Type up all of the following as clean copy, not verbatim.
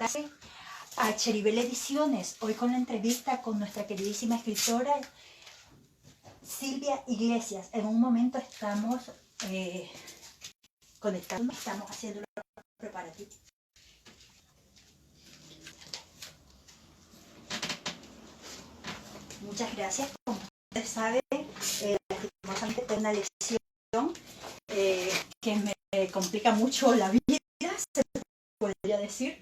tardes a Cheribel Ediciones, hoy con la entrevista con nuestra queridísima escritora Silvia Iglesias. En un momento estamos conectando, estamos haciendo los preparativos. Muchas gracias. Como ustedes saben, lastimosamente tengo una lesión que me complica mucho la vida, se podría decir.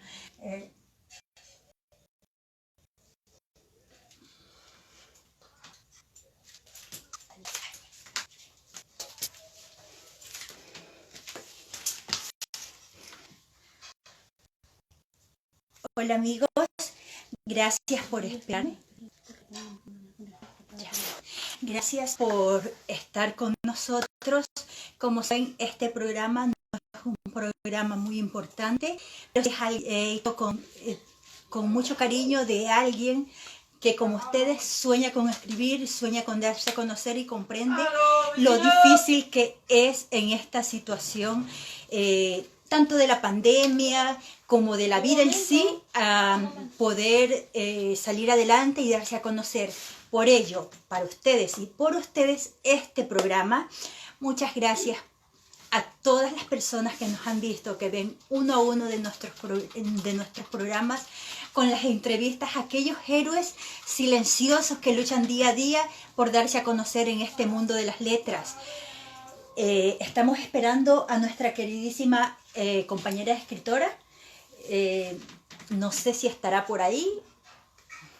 Hola amigos, gracias por esperarme. Gracias por estar con nosotros. Como saben, este programa no es un programa muy importante, pero es hecho con mucho cariño de alguien que, como ustedes, sueña con escribir, sueña con darse a conocer y comprende lo difícil que es en esta situación, tanto de la pandemia como de la vida en sí, poder salir adelante y darse a conocer. Por ello, para ustedes y por ustedes, este programa. Muchas gracias a todas las personas que nos han visto, que ven uno a uno de nuestros programas, con las entrevistas a aquellos héroes silenciosos que luchan día a día por darse a conocer en este mundo de las letras. Estamos esperando a nuestra queridísima compañera escritora. No sé si estará por ahí.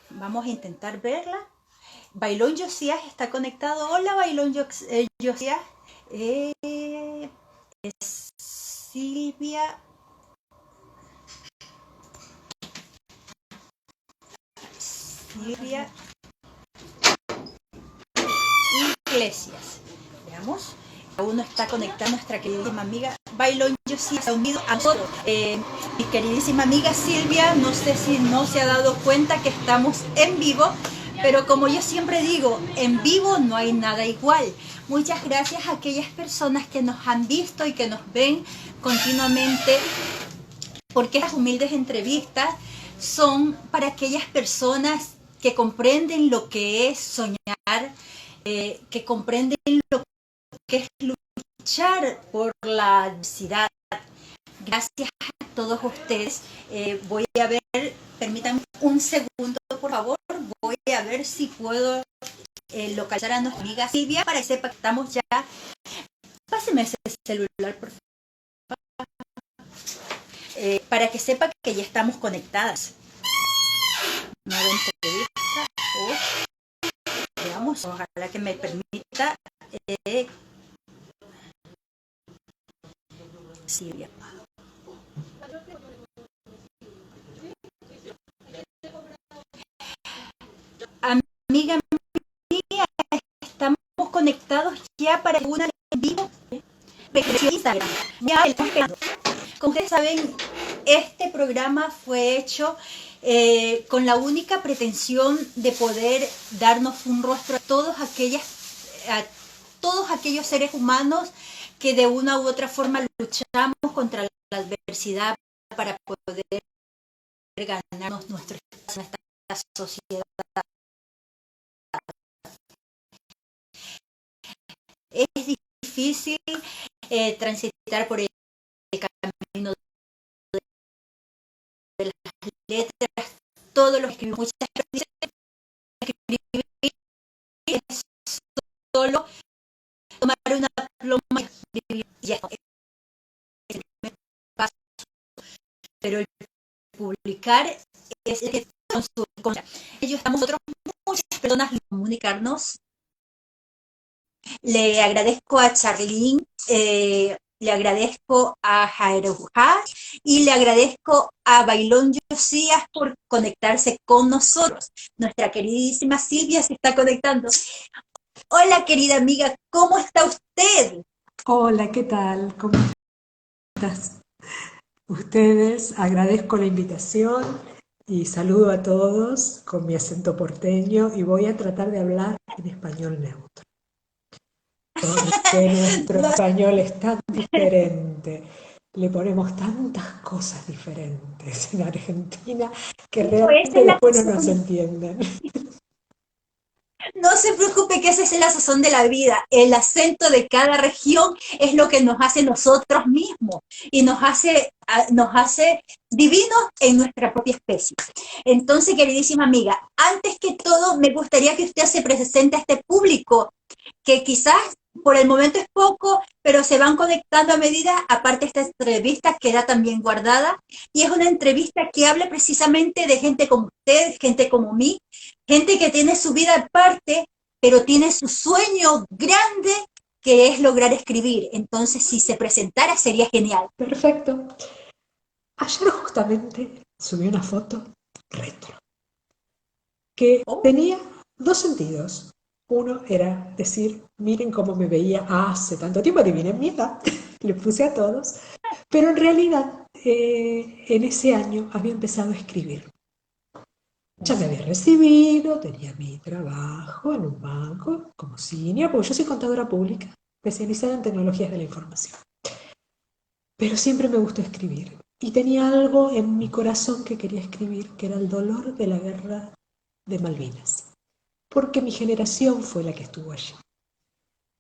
Vamos a intentar verla. Bailón Josías está conectado. Hola, Bailón Josías. Silvia Iglesias. Veamos. Aún no está conectada nuestra queridísima amiga Bailón Josías. Se ha unido a nosotros. Mi queridísima amiga Silvia, no sé si no se ha dado cuenta que estamos en vivo. Pero como yo siempre digo, en vivo no hay nada igual. Muchas gracias a aquellas personas que nos han visto y que nos ven continuamente, porque estas humildes entrevistas son para aquellas personas que comprenden lo que es soñar, que comprenden lo que es luchar por la adversidad. Gracias a todos ustedes. Voy a ver, permítanme un segundo, por favor. Voy a ver si puedo localizar a nuestra amiga Silvia para que sepa que estamos ya. Páseme ese celular, por favor. Para que sepa que ya estamos conectadas. Nueva entrevista. Veamos, ojalá que me permita Silvia. Amiga mía, estamos conectados ya para una en vivo. Instagram. Ya estamos esperando. Como ustedes saben, este programa fue hecho con la única pretensión de poder darnos un rostro a todos aquellos seres humanos que de una u otra forma luchamos contra la adversidad para poder ganarnos nuestro espacio en esta sociedad. Es difícil transitar por el camino de las letras, todo lo que escribimos. Muchas veces escribir es solo tomar una pluma y escribir, ya es el primer paso, pero el publicar es el que con su contra. Ellos estamos nosotros, muchas personas, comunicarnos. Le agradezco a Charlene, le agradezco a Jairuja y le agradezco a Bailón Josías por conectarse con nosotros. Nuestra queridísima Silvia se está conectando. Hola, querida amiga, ¿cómo está usted? Hola, ¿qué tal? ¿Cómo estás? Ustedes, agradezco la invitación y saludo a todos con mi acento porteño y voy a tratar de hablar en español neutro, porque nuestro español es tan diferente. le ponemos tantas cosas diferentes en Argentina que Pero esa realmente es la después no nos sazón. entienden. No se preocupe que esa es la sazón de la vida. El acento de cada región es lo que nos hace nosotros mismos y nos hace divinos en nuestra propia especie. Entonces, queridísima amiga, antes que todo, me gustaría que usted se presente a este público que quizás por el momento es poco, pero se van conectando a medida, aparte esta entrevista queda también guardada y es una entrevista que habla precisamente de gente como usted, gente como mí, gente que tiene su vida aparte, pero tiene su sueño grande que es lograr escribir. Entonces, si se presentara sería genial. Perfecto. Ayer justamente subí una foto retro que Oh, tenía dos sentidos. Uno era decir, miren cómo me veía hace tanto tiempo, adivinen mi edad, le puse a todos, pero en realidad en ese año había empezado a escribir. Ya me había recibido, tenía mi trabajo en un banco como senior, porque yo soy contadora pública, especializada en tecnologías de la información. Pero siempre me gustó escribir. Y tenía algo en mi corazón que quería escribir, que era el dolor de la guerra de Malvinas. Porque mi generación fue la que estuvo allí.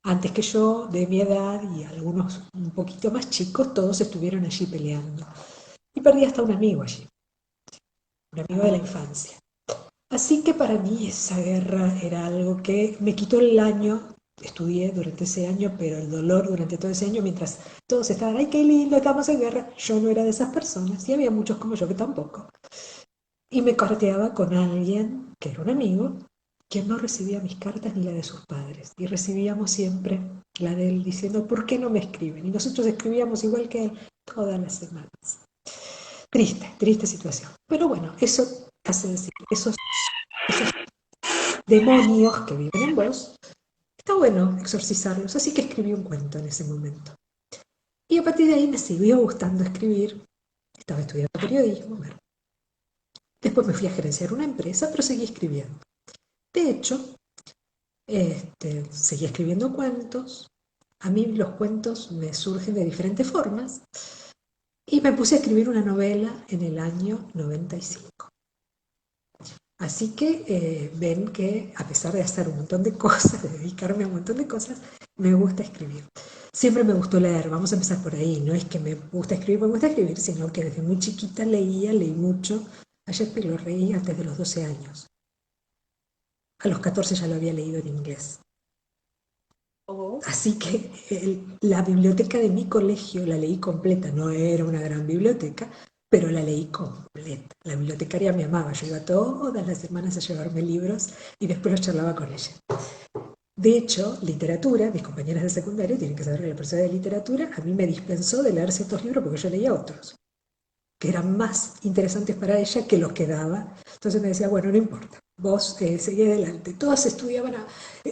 Antes que yo, de mi edad y algunos un poquito más chicos, todos estuvieron allí peleando. Y perdí hasta un amigo allí, un amigo de la infancia. Así que para mí esa guerra era algo que me quitó el año, estudié durante ese año, pero el dolor durante todo ese año, mientras todos estaban, ay, qué lindo, estamos en guerra, yo no era de esas personas y había muchos como yo que tampoco. Y me carteaba con alguien que era un amigo, quien no recibía mis cartas ni la de sus padres. Y recibíamos siempre la de él diciendo, ¿por qué no me escriben? Y nosotros escribíamos igual que él todas las semanas. Triste, triste situación. Pero bueno, eso hace decir, esos demonios que viven en vos, está bueno exorcizarlos, así que escribí un cuento en ese momento. Y a partir de ahí me siguió gustando escribir, estaba estudiando periodismo, bueno. Después me fui a gerenciar una empresa, pero seguí escribiendo. De hecho, seguí escribiendo cuentos, a mí los cuentos me surgen de diferentes formas, y me puse a escribir una novela en el año 95. Así que ven que a pesar de hacer un montón de cosas, de dedicarme a un montón de cosas, me gusta escribir. Siempre me gustó leer, vamos a empezar por ahí. No es que me gusta escribir, sino que desde muy chiquita leí mucho. A Shakespeare lo leí antes de los 12 años. A los 14 ya lo había leído en inglés. oh. Así que la biblioteca de mi colegio la leí completa. No era una gran biblioteca, pero la leí completa. La bibliotecaria me amaba. Yo iba todas las semanas a llevarme libros y después los charlaba con ella. De hecho, literatura, mis compañeras de secundario tienen que saber que la profesora de literatura a mí me dispensó de leer ciertos libros porque yo leía otros, que eran más interesantes para ella que los que daba. Entonces me decía, bueno, no importa, vos seguí adelante. Todas estudiaban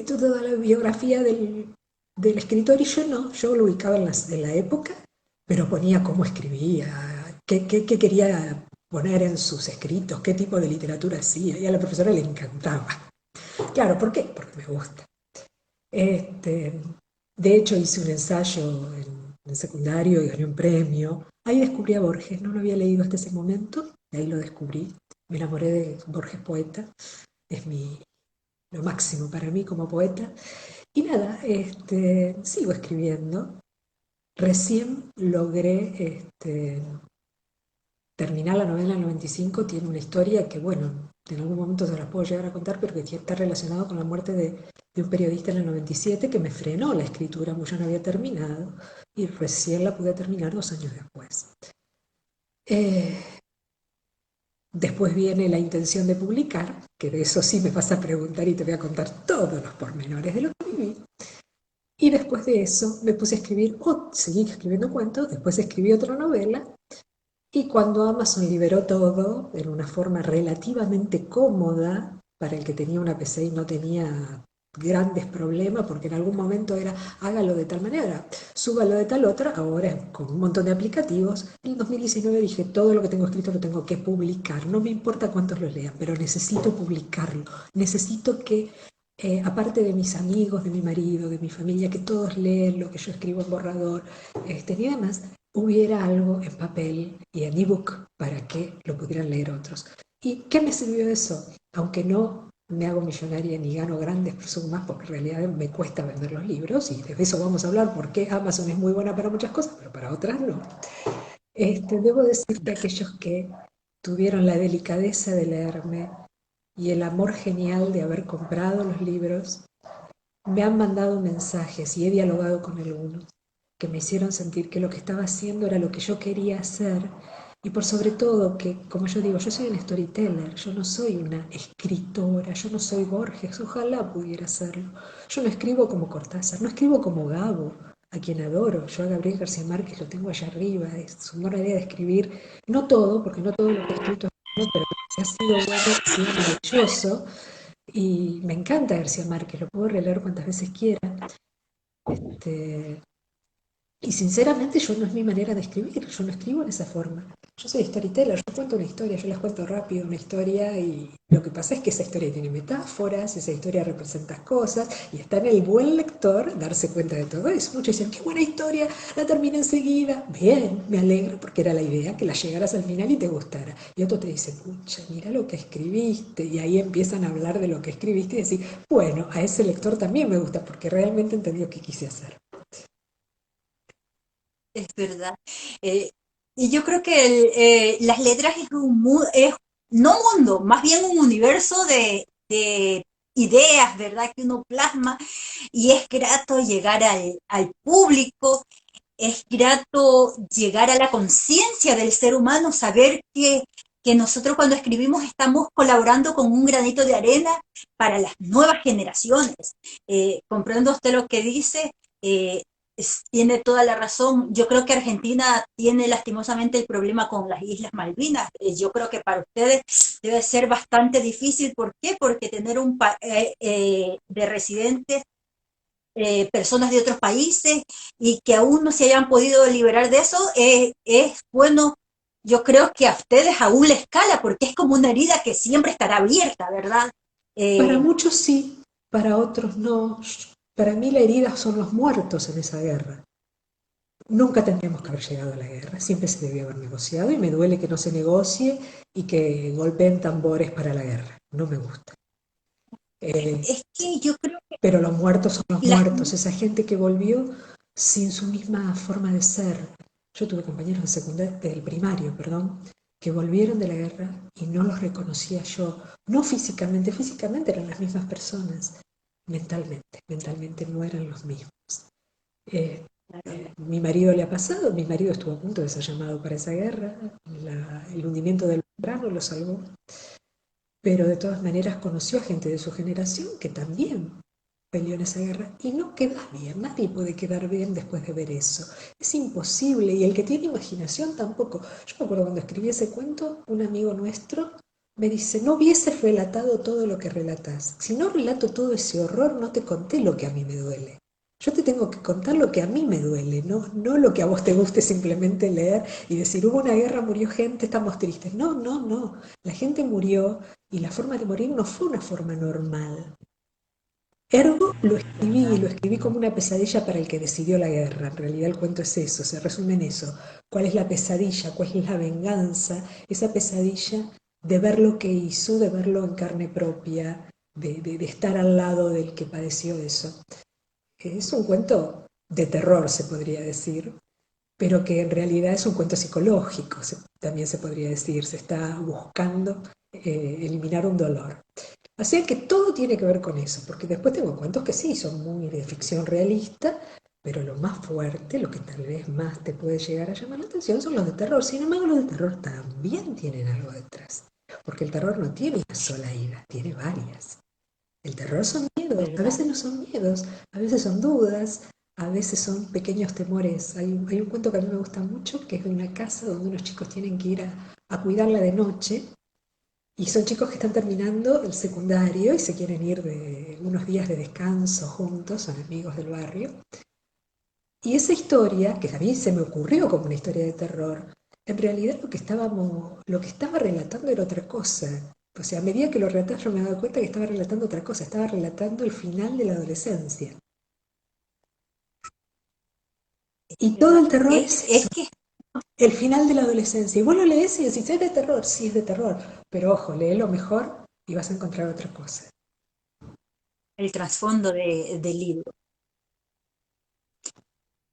toda la biografía del escritor y yo no, yo lo ubicaba en la época, pero ponía cómo escribía, qué quería poner en sus escritos, qué tipo de literatura hacía, y a la profesora le encantaba. Claro, ¿por qué? Porque me gusta. Este, de hecho, hice un ensayo en secundario y gané un premio. Ahí descubrí a Borges, no lo había leído hasta ese momento, y ahí lo descubrí. Me enamoré de Borges poeta, es lo máximo para mí como poeta. Y nada, sigo escribiendo. Recién logré terminar la novela en el 95, tiene una historia que, bueno, en algún momento se las puedo llegar a contar, pero que está relacionado con la muerte de un periodista en el 97 que me frenó la escritura, porque yo no había terminado, y recién la pude terminar 2 años después. Eh, Después viene la intención de publicar, que de eso sí me vas a preguntar y te voy a contar todos los pormenores de lo que viví. Y después de eso me puse a escribir, seguí escribiendo cuentos, después escribí otra novela. Y cuando Amazon liberó todo en una forma relativamente cómoda, para el que tenía una PC y no tenía grandes problemas, porque en algún momento era hágalo de tal manera, súbalo de tal otra, ahora con un montón de aplicativos. En 2019 dije, todo lo que tengo escrito lo tengo que publicar, no me importa cuántos lo lean, pero necesito publicarlo, necesito que aparte de mis amigos, de mi marido, de mi familia, que todos leen lo que yo escribo en borrador, y demás, hubiera algo en papel y en ebook para que lo pudieran leer otros. ¿Y qué me sirvió eso? Aunque no me hago millonaria ni gano grandes sumas, porque en realidad me cuesta vender los libros, y de eso vamos a hablar, porque Amazon es muy buena para muchas cosas, pero para otras no. Debo decir que aquellos que tuvieron la delicadeza de leerme y el amor genial de haber comprado los libros, me han mandado mensajes y he dialogado con algunos que me hicieron sentir que lo que estaba haciendo era lo que yo quería hacer y por sobre todo que, como yo digo, yo soy un storyteller, yo no soy una escritora, yo no soy Borges, ojalá pudiera serlo. Yo no escribo como Cortázar, no escribo como Gabo, a quien adoro. Yo a Gabriel García Márquez lo tengo allá arriba, es su manera de escribir, no todo, porque no todo lo que he escrito es bueno, pero ha sido bueno, ha sido maravilloso. Y me encanta García Márquez, lo puedo releer cuantas veces quiera. Este, y sinceramente yo no es mi manera de escribir, yo no escribo en esa forma. Yo soy storyteller, yo cuento una historia, yo les cuento rápido una historia y lo que pasa es que esa historia tiene metáforas, esa historia representa cosas y está en el buen lector darse cuenta de todo eso. Muchos dicen, qué buena historia, la terminé enseguida. Bien, me alegro porque era la idea que la llegaras al final y te gustara. Y otro te dice, pucha, mira lo que escribiste y ahí empiezan a hablar de lo que escribiste y decir, bueno, a ese lector también me gusta porque realmente entendió qué quise hacer. Es verdad. Eh, y yo creo que las letras es no mundo, más bien un universo de ideas, ¿verdad? Que uno plasma y es grato llegar al público, es grato llegar a la conciencia del ser humano, saber que nosotros cuando escribimos estamos colaborando con un granito de arena para las nuevas generaciones. Comprendo usted lo que dice, eh, tiene toda la razón. Yo creo que Argentina tiene lastimosamente el problema con las Islas Malvinas. Yo creo que para ustedes debe ser bastante difícil. ¿Por qué? Porque tener de residentes personas de otros países y que aún no se hayan podido liberar de eso, es bueno, yo creo que a ustedes aún les cala porque es como una herida que siempre estará abierta, ¿verdad? Para Eh, muchos sí, para otros no. Para mí la herida son los muertos en esa guerra. Nunca tendríamos que haber llegado a la guerra, siempre se debió haber negociado y me duele que no se negocie y que golpeen tambores para la guerra. No me gusta. Eh, es que yo creo que pero los muertos son los las... muertos, esa gente que volvió sin su misma forma de ser. Yo tuve compañeros de secundaria, del primario, perdón, que volvieron de la guerra y no los reconocía yo, no físicamente, físicamente eran las mismas personas, mentalmente no eran los mismos. Eh, Mi marido le ha pasado, mi marido estuvo a punto de ser llamado para esa guerra, el hundimiento del verano lo salvó, pero de todas maneras conoció a gente de su generación que también peleó en esa guerra y no queda bien, nadie puede quedar bien después de ver eso, es imposible y el que tiene imaginación tampoco. Yo me acuerdo cuando escribí ese cuento, un amigo nuestro me dice, no hubieses relatado todo lo que relatás, si no relato todo ese horror no te conté lo que a mí me duele. Yo te tengo que contar lo que a mí me duele, no lo que a vos te guste simplemente leer y decir, hubo una guerra, murió gente, estamos tristes. No, no, no. La gente murió y la forma de morir no fue una forma normal. Ergo lo escribí como una pesadilla para el que decidió la guerra. En realidad el cuento es eso, se resume en eso. ¿Cuál es la pesadilla? ¿Cuál es la venganza? Esa pesadilla de ver lo que hizo, de verlo en carne propia, de estar al lado del que padeció eso. Es un cuento de terror, se podría decir, pero que en realidad es un cuento psicológico, también se podría decir. Se está buscando eliminar un dolor. Así que todo tiene que ver con eso, porque después tengo cuentos que sí, son muy de ficción realista, pero lo más fuerte, lo que tal vez más te puede llegar a llamar la atención son los de terror. Sin embargo, los de terror también tienen algo detrás, porque el terror no tiene una sola ida, tiene varias. El terror son miedos, a ¿Verdad? veces no son miedos, a veces son dudas, a veces son pequeños temores. Hay un cuento que a mí me gusta mucho, que es de una casa donde unos chicos tienen que ir a cuidarla de noche y son chicos que están terminando el secundario y se quieren ir de unos días de descanso juntos, son amigos del barrio. Y esa historia, que a mí se me ocurrió como una historia de terror, en realidad lo que estaba relatando era otra cosa. O sea, a medida que lo relataba yo me daba cuenta que estaba relatando otra cosa, estaba relatando el final de la adolescencia. Y todo ¿Verdad? el terror es Es eso. que el final de la adolescencia. Y vos lo lees y decís, ¿es de terror? Sí, es de terror. Pero ojo, léelo mejor y vas a encontrar otra cosa. El trasfondo del libro.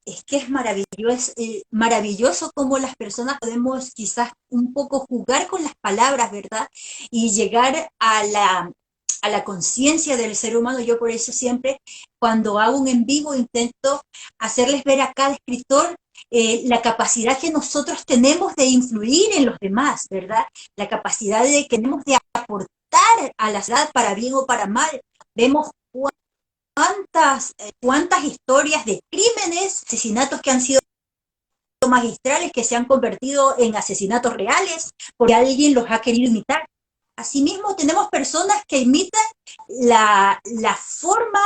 Es que es maravilloso, maravilloso cómo las personas podemos quizás un poco jugar con las palabras, ¿verdad? Y llegar a la conciencia del ser humano. Yo por eso siempre, cuando hago un en vivo, intento hacerles ver a cada escritor la capacidad que nosotros tenemos de influir en los demás, ¿verdad? La capacidad que tenemos de aportar a la sociedad para bien o para mal. Vemos cuántas historias de crímenes, asesinatos que han sido magistrales, que se han convertido en asesinatos reales, porque alguien los ha querido imitar. Asimismo, tenemos personas que imitan la forma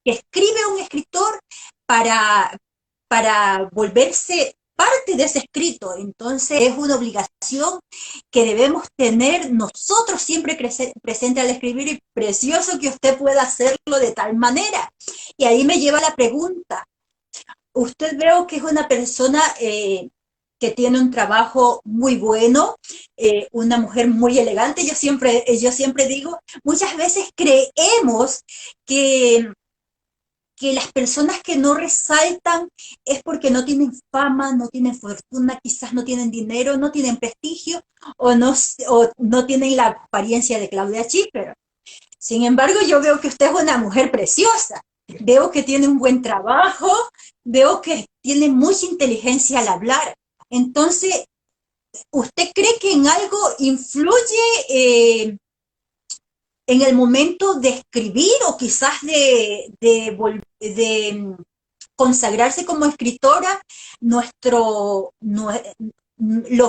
que escribe un escritor para, para volverse parte de ese escrito. Entonces es una obligación que debemos tener nosotros siempre presente al escribir, y precioso que usted pueda hacerlo de tal manera. Y ahí me lleva la pregunta. Usted veo que es una persona que tiene un trabajo muy bueno, una mujer muy elegante. Yo siempre digo, muchas veces creemos que las personas que no resaltan es porque no tienen fama, no tienen fortuna, quizás no tienen dinero, no tienen prestigio o no tienen la apariencia de Claudia Schiffer. Sin embargo, yo veo que usted es una mujer preciosa, veo que tiene un buen trabajo, veo que tiene mucha inteligencia al hablar. Entonces, ¿usted cree que en algo influye en el momento de escribir o quizás de consagrarse como escritora, lo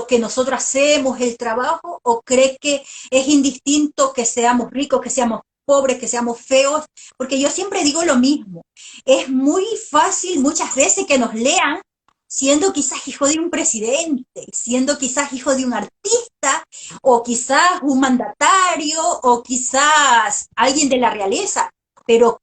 que nosotros hacemos, el trabajo, o cree que es indistinto que seamos ricos, que seamos pobres, que seamos feos? Porque yo siempre digo lo mismo, es muy fácil muchas veces que nos lean siendo quizás hijo de un presidente, siendo quizás hijo de un artista, o quizás un mandatario, o quizás alguien de la realeza, pero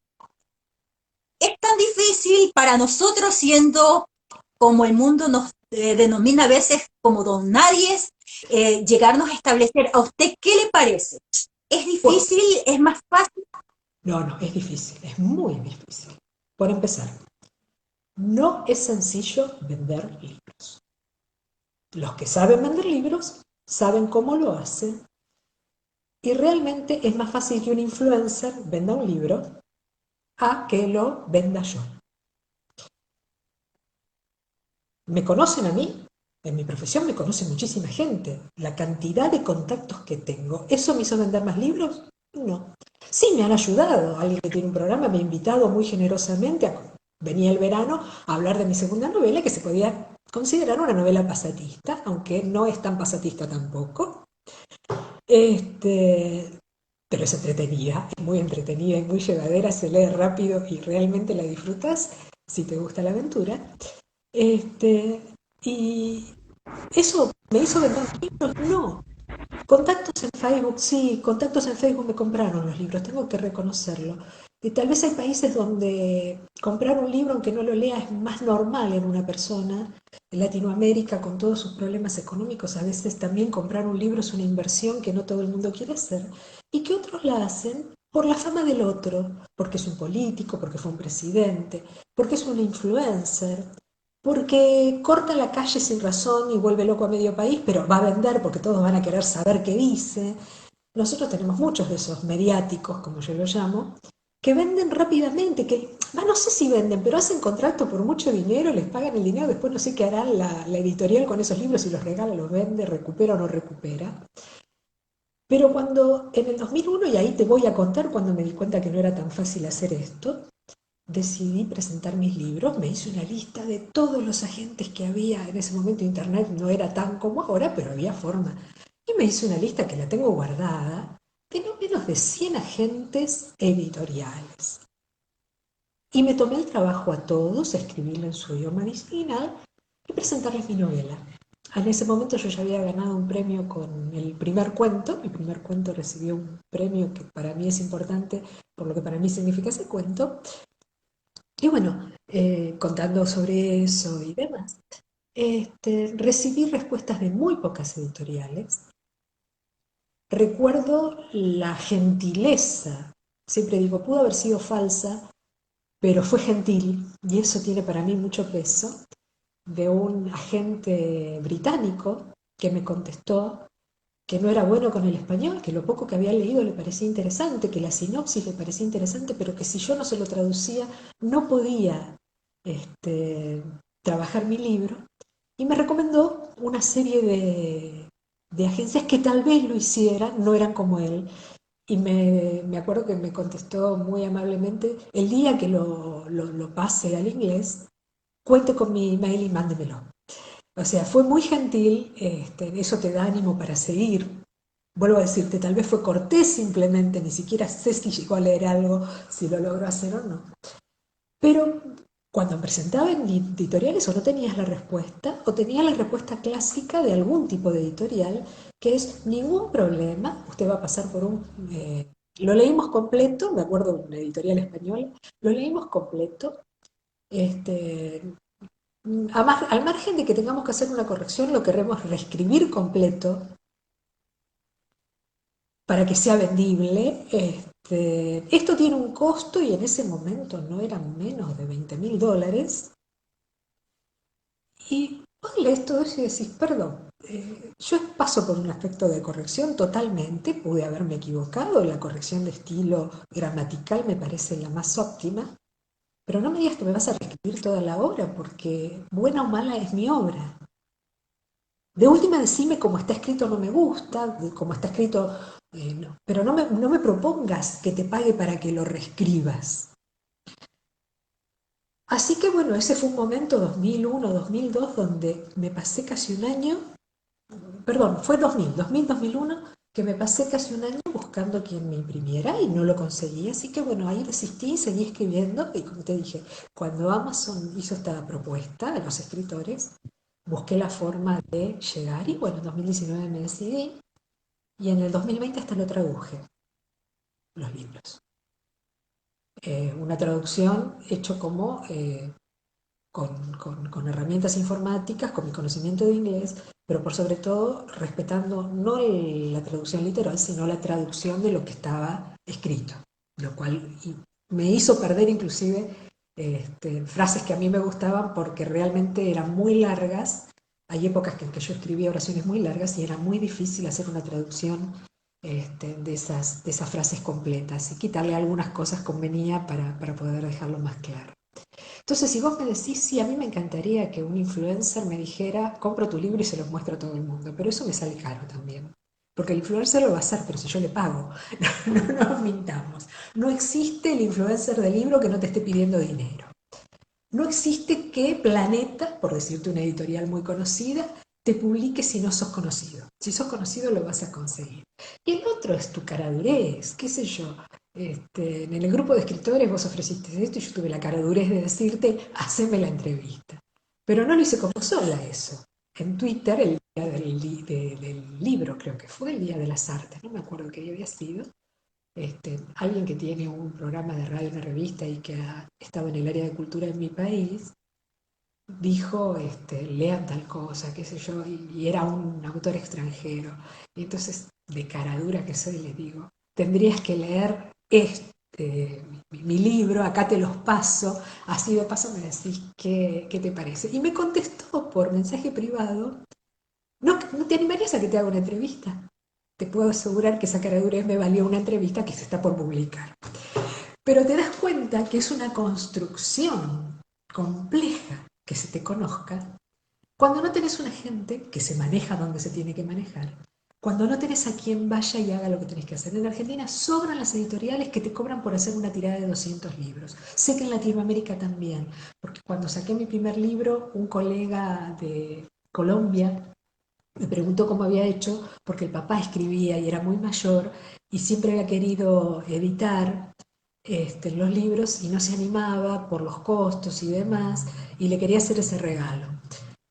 es tan difícil para nosotros, siendo como el mundo nos denomina a veces como don nadies, llegarnos a establecer. ¿A usted qué le parece? ¿Es Bueno, difícil? ¿Es más fácil? no, es difícil, es muy difícil. Por empezar, no es sencillo vender libros. Los que saben vender libros saben cómo lo hacen y realmente es más fácil que un influencer venda un libro a que lo venda yo. ¿Me conocen a mí? En mi profesión me conoce muchísima gente. La cantidad de contactos que tengo, ¿eso me hizo vender más libros? No. Sí, me han ayudado. Alguien que tiene un programa me ha invitado muy generosamente venía el verano a hablar de mi segunda novela, que se podía considerar una novela pasatista, aunque no es tan pasatista tampoco. Pero es muy entretenida y muy llevadera, se lee rápido y realmente la disfrutas si te gusta la aventura. Este, y eso me hizo vender libros, no. Contactos en Facebook, sí, contactos en Facebook me compraron los libros, tengo que reconocerlo. Y tal vez hay países donde comprar un libro, aunque no lo lea, es más normal en una persona. En Latinoamérica, con todos sus problemas económicos, a veces también comprar un libro es una inversión que no todo el mundo quiere hacer y que otros la hacen por la fama del otro, porque es un político, porque fue un presidente, porque es un influencer, porque corta la calle sin razón y vuelve loco a medio país, pero va a vender porque todos van a querer saber qué dice. Nosotros tenemos muchos de esos mediáticos, como yo lo llamo, que venden rápidamente, que no sé si venden, pero hacen contrato por mucho dinero, les pagan el dinero, después no sé qué hará la editorial con esos libros, si los regala, los vende, recupera o no recupera. Pero cuando en el 2001, y ahí te voy a contar cuando me di cuenta que no era tan fácil hacer esto, decidí presentar mis libros, me hice una lista de todos los agentes que había. En ese momento internet no era tan como ahora, pero había forma. Y me hice una lista que la tengo guardada de no menos de 100 agentes editoriales. Y me tomé el trabajo a todos, escribirlo en su idioma original y presentarles mi novela. En ese momento yo ya había ganado un premio con el primer cuento. Mi primer cuento recibió un premio que para mí es importante por lo que para mí significa ese cuento. Y bueno, contando sobre eso y demás. recibí respuestas de muy pocas editoriales. Recuerdo la gentileza, siempre digo, pudo haber sido falsa, pero fue gentil, y eso tiene para mí mucho peso, de un agente británico que me contestó que no era bueno con el español, que lo poco que había leído le parecía interesante, que la sinopsis le parecía interesante, pero que si yo no se lo traducía no podía trabajar mi libro, y me recomendó una serie de agencias que tal vez lo hicieran, no eran como él, y me acuerdo que me contestó muy amablemente, el día que lo pase al inglés, cuente con mi email y mándemelo. O sea, fue muy gentil, eso te da ánimo para seguir. Vuelvo a decirte, tal vez fue cortés simplemente, ni siquiera sé si llegó a leer algo, si lo logró hacer o no. Pero cuando presentaba en editoriales o no tenías la respuesta, o tenías la respuesta clásica de algún tipo de editorial, que es ningún problema, usted va a pasar por un... lo leímos completo, me acuerdo de una editorial española, lo leímos completo, este, al margen de que tengamos que hacer una corrección, lo queremos reescribir completo para que sea vendible. Esto tiene un costo y en ese momento no eran menos de $20.000. Y vos lees todo eso y decís, perdón, yo paso por un aspecto de corrección totalmente, pude haberme equivocado, la corrección de estilo gramatical me parece la más óptima, pero no me digas que me vas a reescribir toda la obra, porque buena o mala es mi obra. De última decime cómo está escrito no me gusta, cómo está escrito no, pero no me propongas que te pague para que lo reescribas. Así que bueno, ese fue un momento 2001, 2002, donde me pasé casi un año, perdón, fue 2001, que me pasé casi un año buscando quien me imprimiera y no lo conseguí. Así que bueno, ahí desistí, seguí escribiendo y como te dije, cuando Amazon hizo esta propuesta a los escritores, busqué la forma de llegar y bueno, en 2019 me decidí y en el 2020 hasta lo traduje, los libros. Una traducción hecho como con herramientas informáticas, con mi conocimiento de inglés, pero por sobre todo respetando no la traducción literal, sino la traducción de lo que estaba escrito, lo cual me hizo perder inclusive frases que a mí me gustaban porque realmente eran muy largas. Hay épocas en que yo escribía oraciones muy largas y era muy difícil hacer una traducción de esas frases completas y quitarle algunas cosas convenía para poder dejarlo más claro. Entonces, si vos me decís, sí, a mí me encantaría que un influencer me dijera, compro tu libro y se los muestro a todo el mundo, pero eso me sale caro también. Porque el influencer lo va a hacer, pero si yo le pago, no nos mintamos. No existe el influencer del libro que no te esté pidiendo dinero. No existe que Planeta, por decirte una editorial muy conocida, te publique si no sos conocido. Si sos conocido lo vas a conseguir. Y el otro es tu caradurez, qué sé yo. En el grupo de escritores vos ofreciste esto y yo tuve la caradurez de decirte, haceme la entrevista. Pero no lo hice como sola eso. En Twitter, el día del libro, creo que fue el Día de las Artes, no me acuerdo qué día había sido, alguien que tiene un programa de radio, una revista y que ha estado en el área de cultura en mi país, dijo, lean tal cosa, qué sé yo, y era un autor extranjero. Y entonces, de cara dura que soy, les digo, tendrías que leer mi libro, acá te los paso, así de paso me decís qué te parece. Y me contestó por mensaje privado, ¿no te animarías a que te haga una entrevista? Te puedo asegurar que esa caradurez me valió una entrevista que se está por publicar. Pero te das cuenta que es una construcción compleja que se te conozca cuando no tenés una gente que se maneja donde se tiene que manejar, cuando no tenés a quien vaya y haga lo que tenés que hacer. En Argentina sobran las editoriales que te cobran por hacer una tirada de 200 libros. Sé que en Latinoamérica también, porque cuando saqué mi primer libro, un colega de Colombia me preguntó cómo había hecho, porque el papá escribía y era muy mayor y siempre había querido editar los libros y no se animaba por los costos y demás, y le quería hacer ese regalo.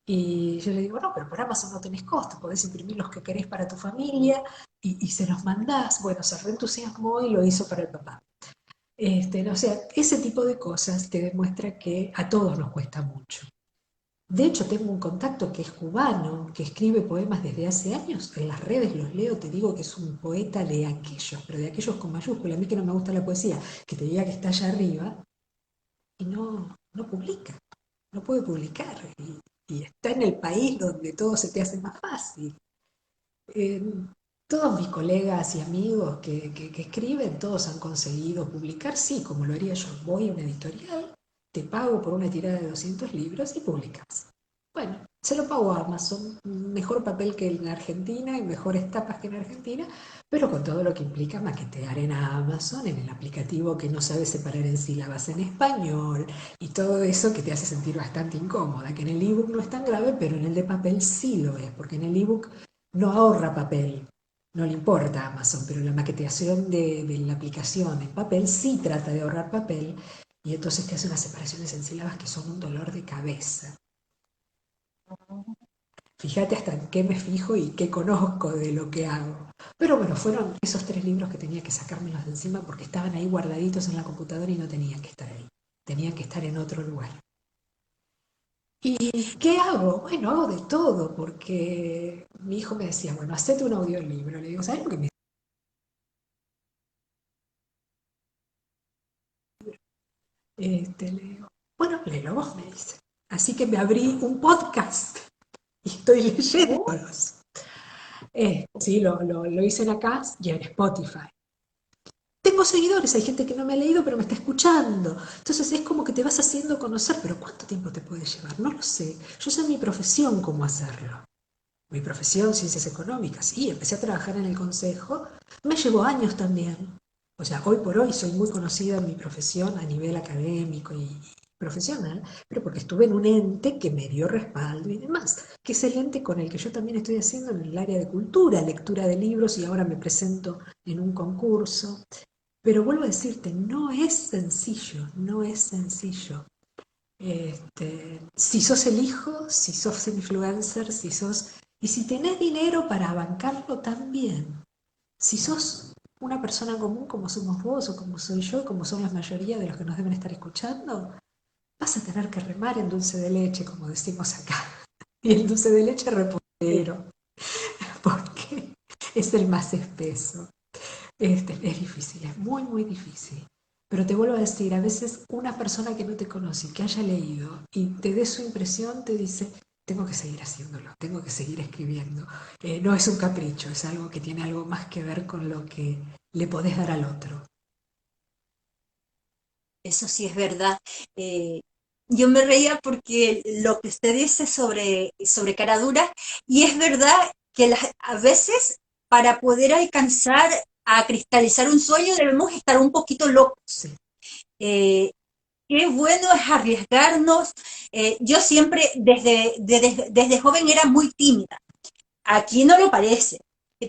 Y yo le digo, no, pero por Amazon no tenés costo, podés imprimir los que querés para tu familia y se los mandás. Bueno, se reentusiasmó y lo hizo para el papá. O sea, ese tipo de cosas te demuestra que a todos nos cuesta mucho. De hecho, tengo un contacto que es cubano, que escribe poemas desde hace años. En las redes los leo, te digo que es un poeta de aquellos, pero de aquellos con mayúscula. A mí que no me gusta la poesía, que te diga que está allá arriba y no publica, no puede publicar. Y está en el país donde todo se te hace más fácil. Eh, todos mis colegas y amigos que escriben, todos han conseguido publicar, sí, como lo haría yo. Voy a una editorial, te pago por una tirada de 200 libros y publicas. Bueno, se lo pago a Amazon, mejor papel que en Argentina y mejores tapas que en Argentina, pero con todo lo que implica maquetear en Amazon, en el aplicativo que no sabe separar en sílabas en español y todo eso que te hace sentir bastante incómoda, que en el ebook no es tan grave, pero en el de papel sí lo es, porque en el ebook no ahorra papel, no le importa a Amazon, pero la maqueteación de la aplicación en papel sí trata de ahorrar papel y entonces te hace unas separaciones en sílabas que son un dolor de cabeza. Fíjate hasta en qué me fijo y qué conozco de lo que hago. Pero bueno, fueron esos 3 libros que tenía que sacármelos de encima porque estaban ahí guardaditos en la computadora y no tenían que estar ahí. Tenían que estar en otro lugar. ¿Y qué hago? Bueno, hago de todo porque mi hijo me decía, bueno, hacete un audiolibro. Le digo, ¿sabes lo que me... le digo, bueno, léelo vos, me dice. Así que me abrí un podcast y estoy leyéndolos. Sí, lo hice en acá y en Spotify. Tengo seguidores, hay gente que no me ha leído pero me está escuchando. Entonces es como que te vas haciendo conocer, pero ¿cuánto tiempo te puede llevar? No lo sé. Yo sé en mi profesión cómo hacerlo. Mi profesión, ciencias económicas, sí, empecé a trabajar en el consejo, me llevó años también. O sea, hoy por hoy soy muy conocida en mi profesión a nivel académico y profesional, pero porque estuve en un ente que me dio respaldo y demás, que es el ente con el que yo también estoy haciendo en el área de cultura, lectura de libros y ahora me presento en un concurso. Pero vuelvo a decirte, no es sencillo, no es sencillo. Si sos el hijo, si sos influencer, si sos... Y si tenés dinero para bancarlo también. Si sos una persona común como somos vos o como soy yo, como son la mayoría de los que nos deben estar escuchando, vas a tener que remar en dulce de leche, como decimos acá. Y el dulce de leche reposero, porque es el más espeso. Es difícil, es muy, muy difícil. Pero te vuelvo a decir, a veces una persona que no te conoce, que haya leído y te dé su impresión, te dice, tengo que seguir haciéndolo, tengo que seguir escribiendo. No es un capricho, es algo que tiene algo más que ver con lo que le podés dar al otro. Eso sí es verdad. Eh, yo me reía porque lo que usted dice sobre cara dura, y es verdad que a veces para poder alcanzar a cristalizar un sueño debemos estar un poquito locos. Sí. Eh, Qué bueno es arriesgarnos. Yo siempre desde joven era muy tímida. Aquí no lo parece,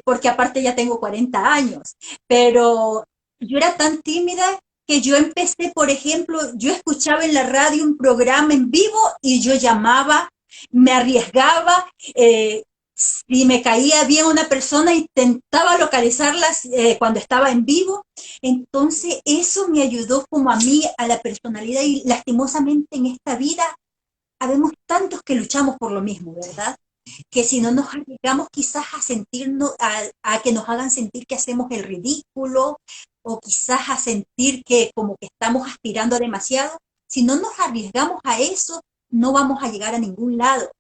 porque aparte ya tengo 40 años, pero yo era tan tímida que yo empecé, por ejemplo, yo escuchaba en la radio un programa en vivo y yo llamaba, me arriesgaba, si me caía bien una persona, intentaba localizarla cuando estaba en vivo. Entonces eso me ayudó como a mí, a la personalidad y lastimosamente en esta vida, habemos tantos que luchamos por lo mismo, ¿verdad? Que si no nos arriesgamos quizás a sentirnos, a que nos hagan sentir que hacemos el ridículo o quizás a sentir que como que estamos aspirando demasiado, si no nos arriesgamos a eso, no vamos a llegar a ningún lado.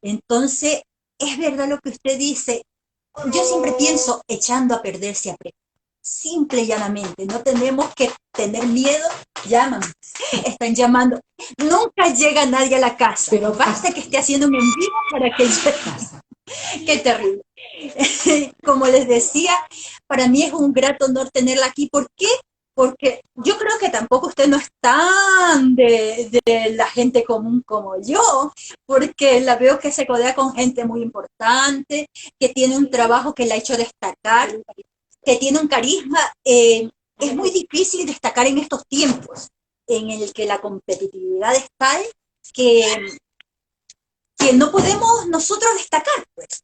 Entonces, es verdad lo que usted dice. Yo siempre pienso echando a perder se aprende. Simple y llanamente, no tenemos que tener miedo, llaman, están llamando. Nunca llega nadie a la casa, pero basta que esté haciendo un en vivo para que yo... Qué terrible. Como les decía, para mí es un grato honor tenerla aquí. ¿Por qué? Porque yo creo que tampoco usted no es tan de la gente común como yo, porque la veo que se codea con gente muy importante, que tiene un trabajo que la ha hecho destacar, que tiene un carisma. Es muy difícil destacar en estos tiempos en el que la competitividad es tal que, que no podemos nosotros destacar, pues,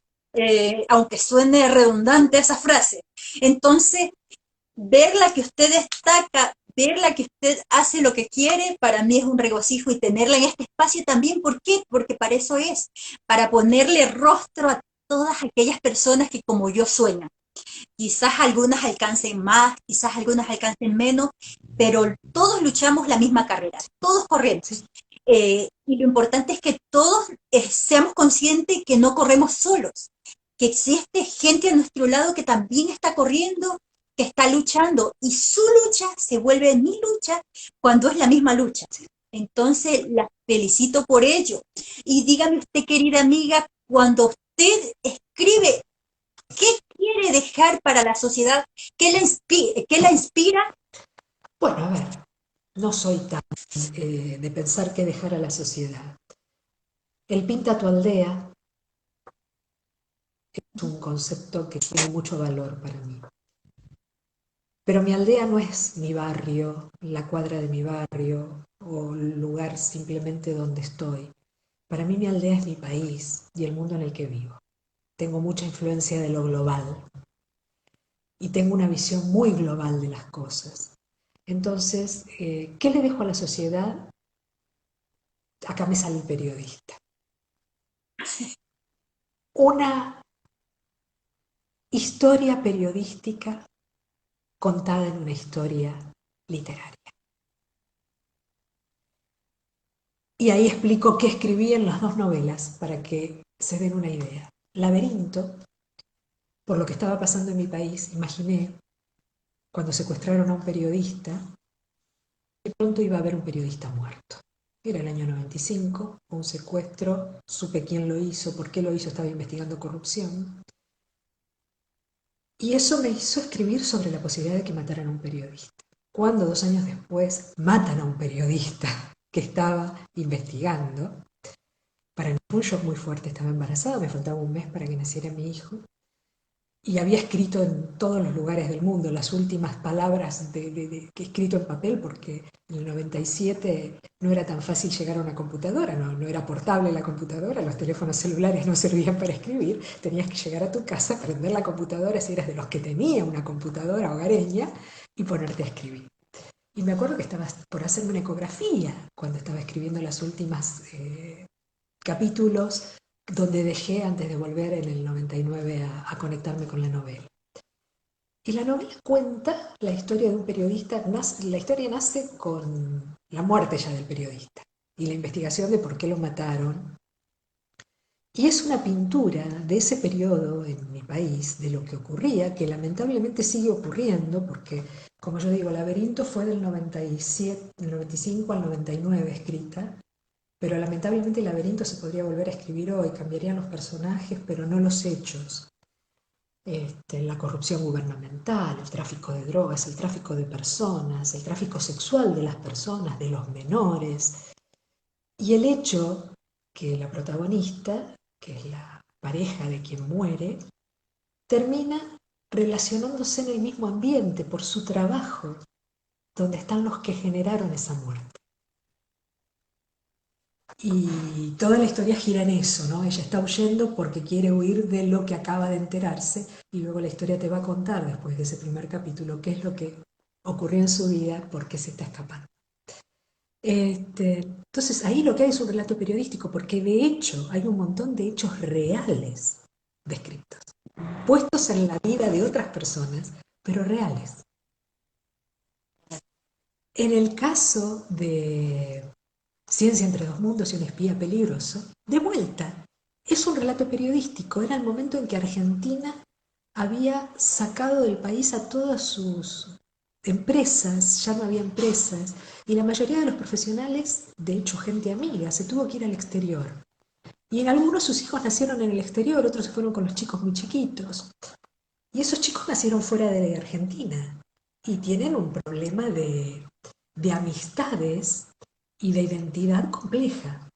aunque suene redundante esa frase. Entonces, ver la que usted destaca verla que usted hace lo que quiere, para mí es un regocijo y tenerla en este espacio también. ¿Por qué? Porque para eso es, para ponerle rostro a todas aquellas personas que como yo sueñan. Quizás algunas alcancen más, quizás algunas alcancen menos, pero todos luchamos la misma carrera, todos corremos. Y lo importante es que todos seamos conscientes que no corremos solos, que existe gente a nuestro lado que también está corriendo, que está luchando, y su lucha se vuelve mi lucha cuando es la misma lucha. Entonces, la felicito por ello. Y dígame usted, querida amiga, cuando usted escribe, ¿qué quiere dejar para la sociedad? ¿Qué la inspira? Bueno, a ver, no soy tan de pensar que dejar a la sociedad. El pinta tu aldea es un concepto que tiene mucho valor para mí. Pero mi aldea no es mi barrio, la cuadra de mi barrio o el lugar simplemente donde estoy. Para mí mi aldea es mi país y el mundo en el que vivo. Tengo mucha influencia de lo global y tengo una visión muy global de las cosas. Entonces, ¿qué le dejo a la sociedad? Acá me sale el periodista. Una historia periodística contada en una historia literaria. Y ahí explico qué escribí en las dos novelas para que se den una idea. Laberinto, por lo que estaba pasando en mi país, imaginé cuando secuestraron a un periodista, de pronto iba a haber un periodista muerto. Era el año 95, un secuestro, supe quién lo hizo, por qué lo hizo, estaba investigando corrupción. Y eso me hizo escribir sobre la posibilidad de que mataran a un periodista. Cuando 2 años después matan a un periodista que estaba investigando, para mí fue un shock muy fuerte, estaba embarazada, me faltaba un mes para que naciera mi hijo, y había escrito en todos los lugares del mundo las últimas palabras que he escrito en papel, porque en el 97 no era tan fácil llegar a una computadora, no era portable la computadora, los teléfonos celulares no servían para escribir, tenías que llegar a tu casa, prender la computadora si eras de los que tenía una computadora hogareña y ponerte a escribir. Y me acuerdo que estaba por hacerme una ecografía cuando estaba escribiendo las últimas capítulos donde dejé antes de volver en el 99 a conectarme con la novela. Y la novela cuenta la historia de un periodista, la historia nace con la muerte ya del periodista y la investigación de por qué lo mataron. Y es una pintura de ese periodo en mi país, de lo que ocurría, que lamentablemente sigue ocurriendo, porque, como yo digo, Laberinto fue del 97, del 95 al 99 escrita, pero lamentablemente el Laberinto se podría volver a escribir hoy, cambiarían los personajes, pero no los hechos. La corrupción gubernamental, el tráfico de drogas, el tráfico de personas, el tráfico sexual de las personas, de los menores. Y el hecho que la protagonista, que es la pareja de quien muere, termina relacionándose en el mismo ambiente por su trabajo, donde están los que generaron esa muerte. Y toda la historia gira en eso, ¿no? Ella está huyendo porque quiere huir de lo que acaba de enterarse y luego la historia te va a contar después de ese primer capítulo qué es lo que ocurrió en su vida, por qué se está escapando. Entonces ahí lo que hay es un relato periodístico porque de hecho hay un montón de hechos reales descritos, puestos en la vida de otras personas, pero reales. En el caso de Ciencia entre dos mundos y un espía peligroso, de vuelta, es un relato periodístico. Era el momento en que Argentina había sacado del país a todas sus empresas, ya no había empresas, y la mayoría de los profesionales, de hecho gente amiga, se tuvo que ir al exterior. Y en algunos sus hijos nacieron en el exterior, otros se fueron con los chicos muy chiquitos. Y esos chicos nacieron fuera de Argentina y tienen un problema de amistades y de identidad compleja.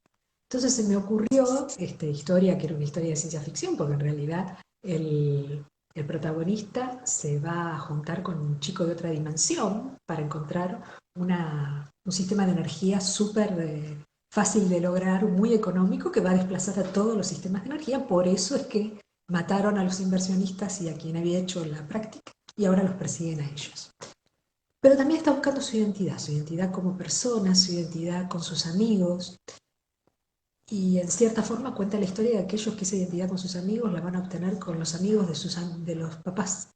Entonces se me ocurrió esta historia, que era una historia de ciencia ficción, porque en realidad el protagonista se va a juntar con un chico de otra dimensión para encontrar un sistema de energía súper fácil de lograr, muy económico, que va a desplazar a todos los sistemas de energía. Por eso es que mataron a los inversionistas y a quien había hecho la práctica, y ahora los persiguen a ellos. pero también está buscando su identidad como persona, su identidad con sus amigos, y en cierta forma cuenta la historia de aquellos que esa identidad con sus amigos la van a obtener con los amigos de los papás,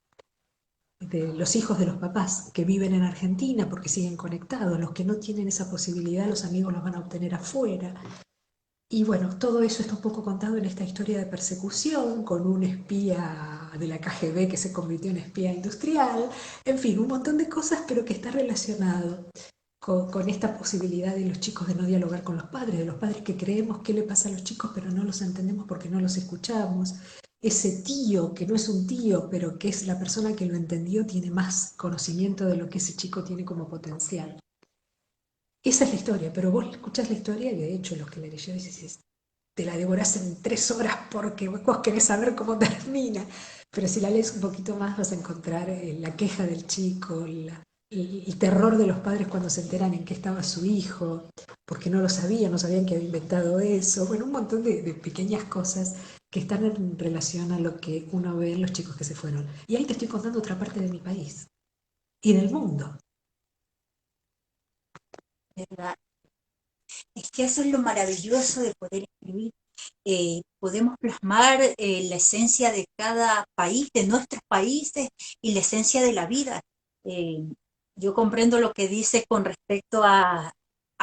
de los hijos de los papás que viven en Argentina porque siguen conectados. Los que no tienen esa posibilidad, los amigos los van a obtener afuera. Y bueno, todo eso está un poco contado en esta historia de persecución, con un espía de la KGB que se convirtió en espía industrial, en fin, un montón de cosas, pero que está relacionado con esta posibilidad de los chicos de no dialogar con los padres, de los padres que creemos qué le pasa a los chicos, pero no los entendemos porque no los escuchamos. Ese tío, que no es un tío, pero que es la persona que lo entendió, tiene más conocimiento de lo que ese chico tiene como potencial. Esa es la historia, pero vos escuchás la historia y de hecho los que la leyeron dices, te la devorás en 3 horas porque vos querés saber cómo termina. Pero si la lees un poquito más vas a encontrar la queja del chico, el terror de los padres cuando se enteran en qué estaba su hijo, porque no lo sabían, no sabían que había inventado eso. Bueno, un montón de pequeñas cosas que están en relación a lo que uno ve en los chicos que se fueron. Y ahí te estoy contando otra parte de mi país y del mundo. ¿Verdad? Es que eso es lo maravilloso de poder escribir. Podemos plasmar la esencia de cada país, de nuestros países y la esencia de la vida. Eh, yo comprendo lo que dice con respecto a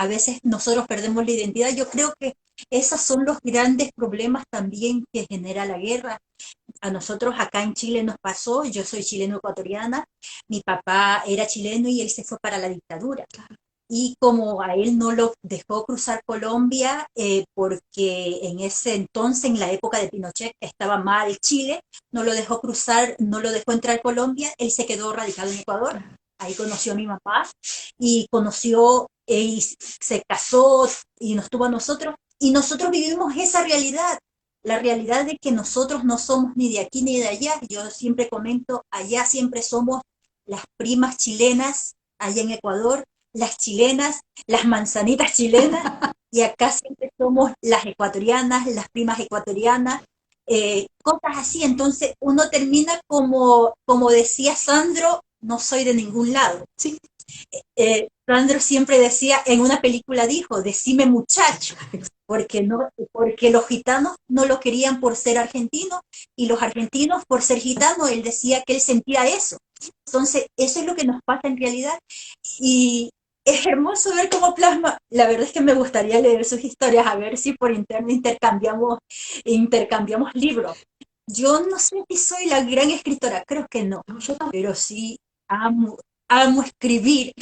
veces nosotros perdemos la identidad. Yo creo que esos son los grandes problemas también que genera la guerra. A nosotros acá en Chile nos pasó, yo soy chileno-ecuatoriana, mi papá era chileno y él se fue para la dictadura y como a él no lo dejó cruzar Colombia, porque en ese entonces, en la época de Pinochet, estaba mal Chile, no lo dejó cruzar, no lo dejó entrar a Colombia, él se quedó radicado en Ecuador, ahí conoció a mi papá y conoció, y se casó y nos tuvo a nosotros, y nosotros vivimos esa realidad. La realidad de que nosotros no somos ni de aquí ni de allá. Yo siempre comento, allá siempre somos las primas chilenas, allá en Ecuador, las chilenas, las manzanitas chilenas, y acá siempre somos las ecuatorianas, las primas ecuatorianas, cosas así. Entonces uno termina como decía Sandro, no soy de ningún lado. Sí, Sandro siempre decía, en una película dijo, decime muchacho, porque los gitanos no lo querían por ser argentino y los argentinos por ser gitanos, él decía que él sentía eso. Entonces, eso es lo que nos pasa en realidad y es hermoso ver cómo plasma. La verdad es que me gustaría leer sus historias, a ver si por interno intercambiamos libros. Yo no sé si soy la gran escritora, creo que no, no, yo tampoco. pero sí amo, amo escribir.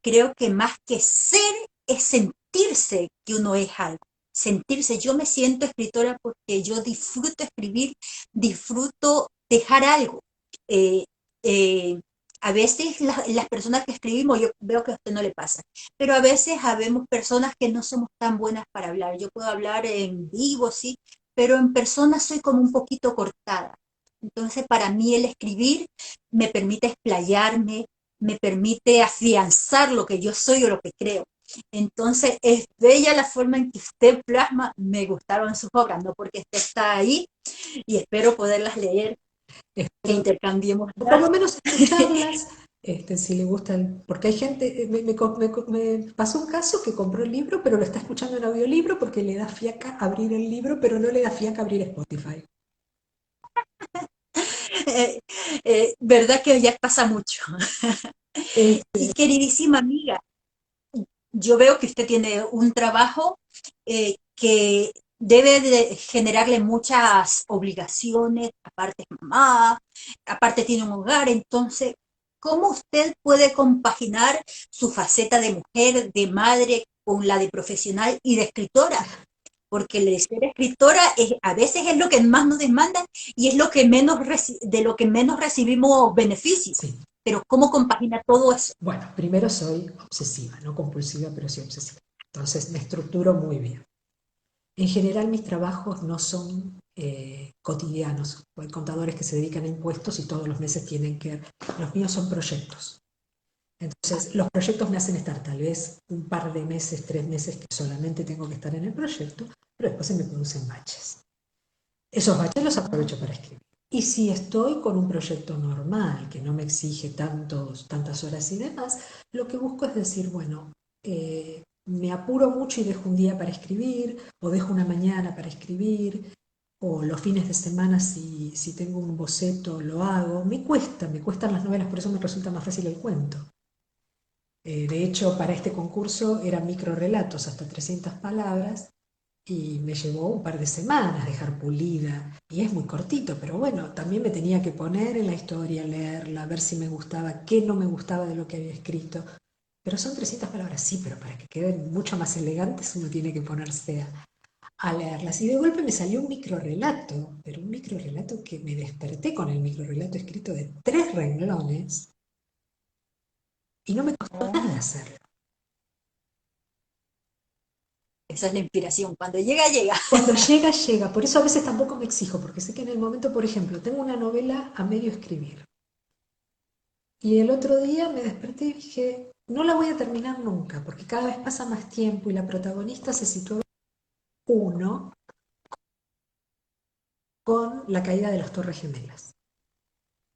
Creo que más que ser es sentirse que uno es algo. Sentirse, yo me siento escritora porque yo disfruto escribir, disfruto dejar algo. Eh, eh, a veces las personas que escribimos, yo veo que a usted no le pasa, pero a veces habemos personas que no somos tan buenas para hablar. Yo puedo hablar en vivo, sí, pero en persona soy como un poquito cortada. Entonces, para mí el escribir me permite explayarme, me permite afianzar lo que yo soy o lo que creo. Entonces, es bella la forma en que usted plasma, me gustaron sus obras, no porque usted está ahí y espero poderlas leer, que Espero, intercambiemos. o por lo menos escucharlas, si le gustan, porque hay gente, me pasó un caso que compró el libro, pero lo está escuchando en audiolibro porque le da fiaca abrir el libro, pero no le da fiaca abrir Spotify. Verdad que ya pasa mucho. Y Este, queridísima amiga, yo veo que usted tiene un trabajo que debe de generarle muchas obligaciones, aparte es mamá, aparte tiene un hogar, entonces, ¿cómo usted puede compaginar su faceta de mujer, de madre, con la de profesional y de escritora? Porque el de ser escritora a veces es lo que más nos demandan y es lo que de lo que menos recibimos beneficios. sí, Pero ¿cómo compagina todo eso? bueno, primero soy obsesiva, no compulsiva, pero sí obsesiva. Entonces me estructuro muy bien. En general mis trabajos no son cotidianos. Hay contadores que se dedican a impuestos y todos los meses tienen que... Los míos son proyectos. Entonces los proyectos me hacen estar tal vez un par de meses, 3 meses que solamente tengo que estar en el proyecto, pero después se me producen baches. Esos baches los aprovecho para escribir. Y si estoy con un proyecto normal, que no me exige tantas horas y demás, lo que busco es decir, bueno, me apuro mucho y dejo un día para escribir, o dejo una mañana para escribir, o los fines de semana si tengo un boceto lo hago. Me cuestan las novelas, por eso me resulta más fácil el cuento. De hecho, para este concurso eran microrelatos hasta 300 palabras y me llevó un par de semanas dejar pulida. Y es muy cortito, pero bueno, también me tenía que poner en la historia, leerla, ver si me gustaba, qué no me gustaba de lo que había escrito. Pero son 300 palabras, sí, pero para que queden mucho más elegantes uno tiene que ponerse a leerlas. Y de golpe me salió un microrelato, pero un microrelato que me desperté con el microrelato escrito de 3 renglones y no me costó Oh, nada hacerlo. esa es la inspiración. Cuando llega, llega. Cuando llega, llega. Por eso a veces tampoco me exijo, porque sé que en el momento, por ejemplo, tengo una novela a medio escribir. Y el otro día me desperté y dije, no la voy a terminar nunca, porque cada vez pasa más tiempo y la protagonista se sitúa uno con la caída de las Torres Gemelas.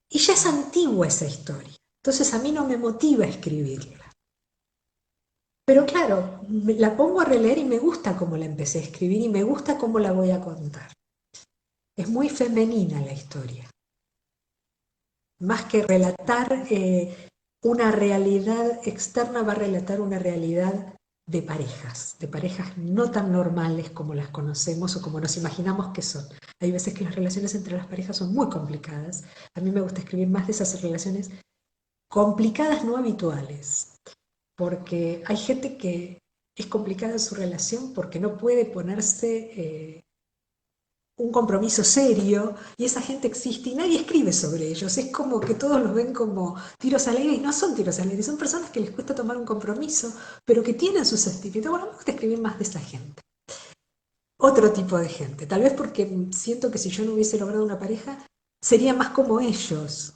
Y ya es antigua esa historia. Entonces a mí no me motiva a escribirla. Pero claro, la pongo a releer y me gusta cómo la empecé a escribir y me gusta cómo la voy a contar. Es muy femenina la historia. Más que relatar una realidad externa, va a relatar una realidad de parejas no tan normales como las conocemos o como nos imaginamos que son. Hay veces que las relaciones entre las parejas son muy complicadas. A mí me gusta escribir más de esas relaciones complicadas, no habituales, porque hay gente que es complicada en su relación porque no puede ponerse un compromiso serio y esa gente existe y nadie escribe sobre ellos. Es como que todos los ven como tiros al aire y no son tiros al aire, son personas que les cuesta tomar un compromiso, pero que tienen sus sentimientos. Bueno, me gusta escribir más de esa gente. Otro tipo de gente, tal vez porque siento que si yo no hubiese logrado una pareja, sería más como ellos.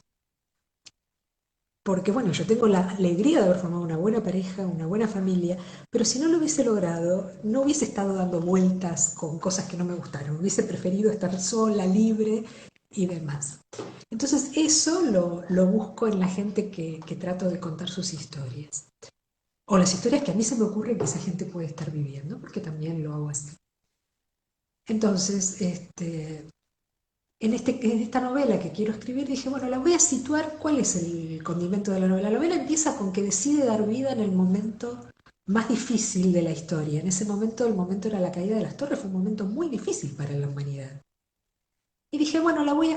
Porque bueno, yo tengo la alegría de haber formado una buena pareja, una buena familia, pero si no lo hubiese logrado, no hubiese estado dando vueltas con cosas que no me gustaron, hubiese preferido estar sola, libre y demás. Entonces eso lo busco en la gente que trato de contar sus historias. O las historias que a mí se me ocurre que esa gente puede estar viviendo, porque también lo hago así. Entonces, en esta novela que quiero escribir, dije, bueno, la voy a situar. ¿Cuál es el condimento de la novela? La novela empieza con que decide dar vida en el momento más difícil de la historia. En ese momento, el momento era la caída de las torres, fue un momento muy difícil para la humanidad. Y dije, bueno, la voy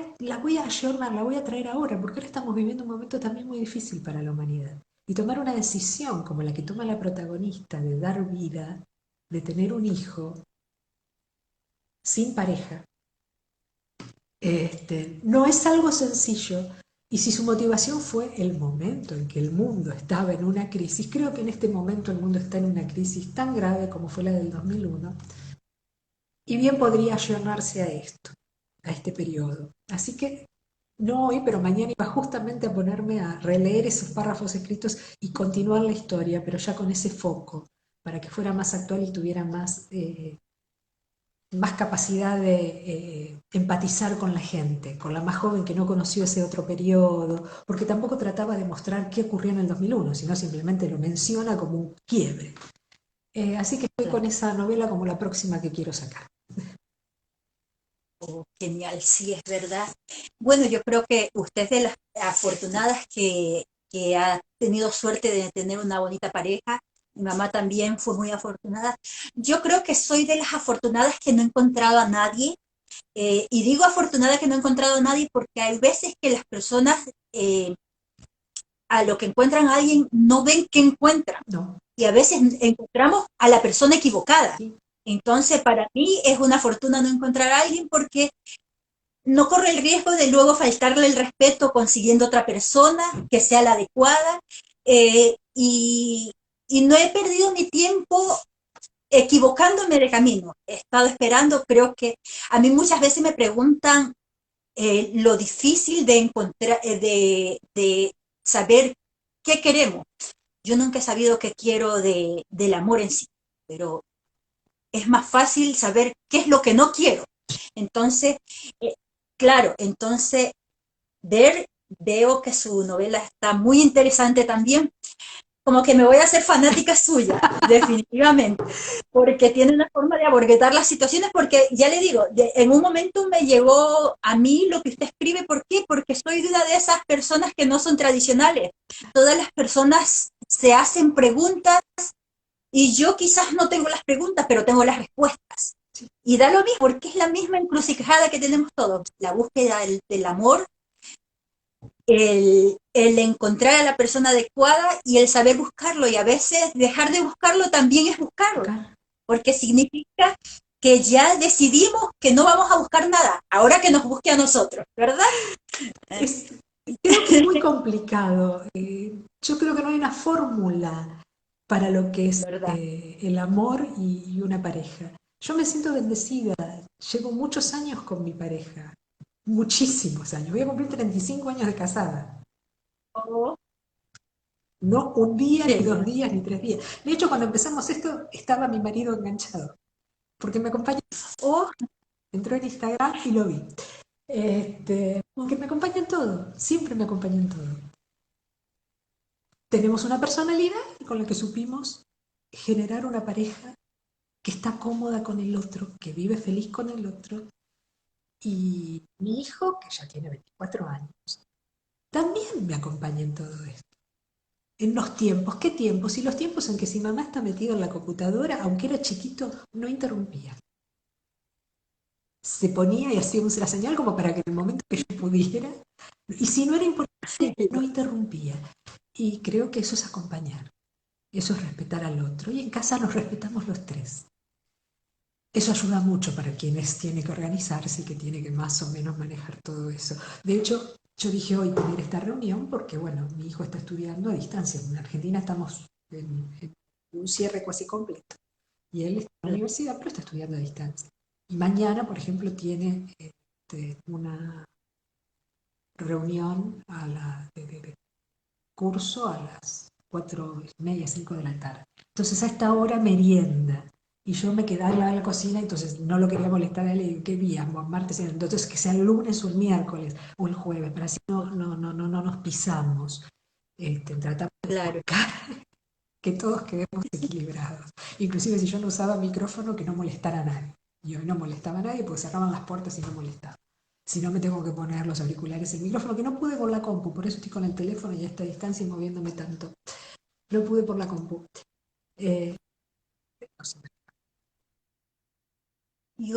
a ayornar, la voy a traer ahora, porque ahora estamos viviendo un momento también muy difícil para la humanidad. Y tomar una decisión como la que toma la protagonista de dar vida, de tener un hijo sin pareja, no es algo sencillo. Y si su motivación fue el momento en que el mundo estaba en una crisis, creo que en este momento el mundo está en una crisis tan grave como fue la del 2001, y bien podría ayornarse a esto, a este periodo. Así que no hoy, pero mañana iba justamente a ponerme a releer esos párrafos escritos y continuar la historia, pero ya con ese foco, para que fuera más actual y tuviera más capacidad de empatizar con la gente, con la más joven que no conoció ese otro periodo, porque tampoco trataba de mostrar qué ocurrió en el 2001, sino simplemente lo menciona como un quiebre. Así que estoy con esa novela como la próxima que quiero sacar. Oh, genial, sí, es verdad. Bueno, yo creo que usted es de las afortunadas que ha tenido suerte de tener una bonita pareja. Mi mamá también fue muy afortunada. Yo creo que soy de las afortunadas que no he encontrado a nadie. Y digo afortunada que no he encontrado a nadie porque hay veces que las personas a lo que encuentran a alguien no ven qué encuentran. No, Y a veces encontramos a la persona equivocada. sí, Entonces, para mí es una fortuna no encontrar a alguien porque no corre el riesgo de luego faltarle el respeto consiguiendo otra persona que sea la adecuada. Y no he perdido mi tiempo equivocándome de camino. He estado esperando, creo que a mí muchas veces me preguntan lo difícil de encontrar, de saber qué queremos. Yo nunca he sabido qué quiero del amor en sí, pero es más fácil saber qué es lo que no quiero. Entonces, eh, claro, entonces veo que su novela está muy interesante también, como que me voy a hacer fanática suya, definitivamente, porque tiene una forma de abordar las situaciones, porque ya le digo, en un momento me llegó a mí lo que usted escribe, ¿por qué? Porque soy de una de esas personas que no son tradicionales. Todas las personas se hacen preguntas y yo quizás no tengo las preguntas, pero tengo las respuestas. Y da lo mismo, porque es la misma encrucijada que tenemos todos, la búsqueda del amor, el encontrar a la persona adecuada y el saber buscarlo. Y a veces dejar de buscarlo también es buscarlo, Acá. porque significa que ya decidimos que no vamos a buscar nada, ahora que nos busque a nosotros, ¿verdad? Es, creo que es muy complicado. Yo creo que no hay una fórmula para lo que es ¿Verdad? el amor y una pareja. Yo me siento bendecida. Llevo muchos años con mi pareja. Muchísimos años. Voy a cumplir 35 años de casada. Oh, No un día, qué ni dos bien. días, ni tres días. De hecho, cuando empezamos esto, estaba mi marido enganchado. Porque me acompaña. Oh, Entró en Instagram y lo vi. Que me acompaña en todo. Siempre me acompaña en todo. Tenemos una personalidad con la que supimos generar una pareja que está cómoda con el otro, que vive feliz con el otro. Y mi hijo, que ya tiene 24 años, también me acompaña en todo esto. En los tiempos, ¿qué tiempos? Y los tiempos en que si mamá está metida en la computadora, aunque era chiquito, no interrumpía. Se ponía y hacía la señal como para que en el momento que yo pudiera, y si no era importante, no interrumpía. Y creo que eso es acompañar. Eso es respetar al otro. Y en casa nos respetamos los tres. Eso ayuda mucho para quienes tienen que organizarse y que tiene que más o menos manejar todo eso. De hecho, yo dije hoy tener esta reunión porque, bueno, mi hijo está estudiando a distancia. En Argentina estamos en un cierre casi completo. Y él está en la universidad, pero está estudiando a distancia. Y mañana, por ejemplo, tiene una reunión de curso a las 4:30, 5 de la tarde. Entonces a esta hora merienda. Y yo me quedaba en la cocina, entonces no lo quería molestar a él. Y digo, ¿qué día? Martes, entonces que sea el lunes o el miércoles o el jueves, para así no nos pisamos. Tratamos de claro. buscar que todos quedemos equilibrados. Inclusive si yo no usaba micrófono, que no molestara a nadie. Y hoy no molestaba a nadie porque cerraban las puertas y no molestaba. Si no me tengo que poner los auriculares, el micrófono, que no pude con la compu, por eso estoy con el teléfono y a esta distancia y moviéndome tanto. No pude por la compu. Eh, no sé. Y,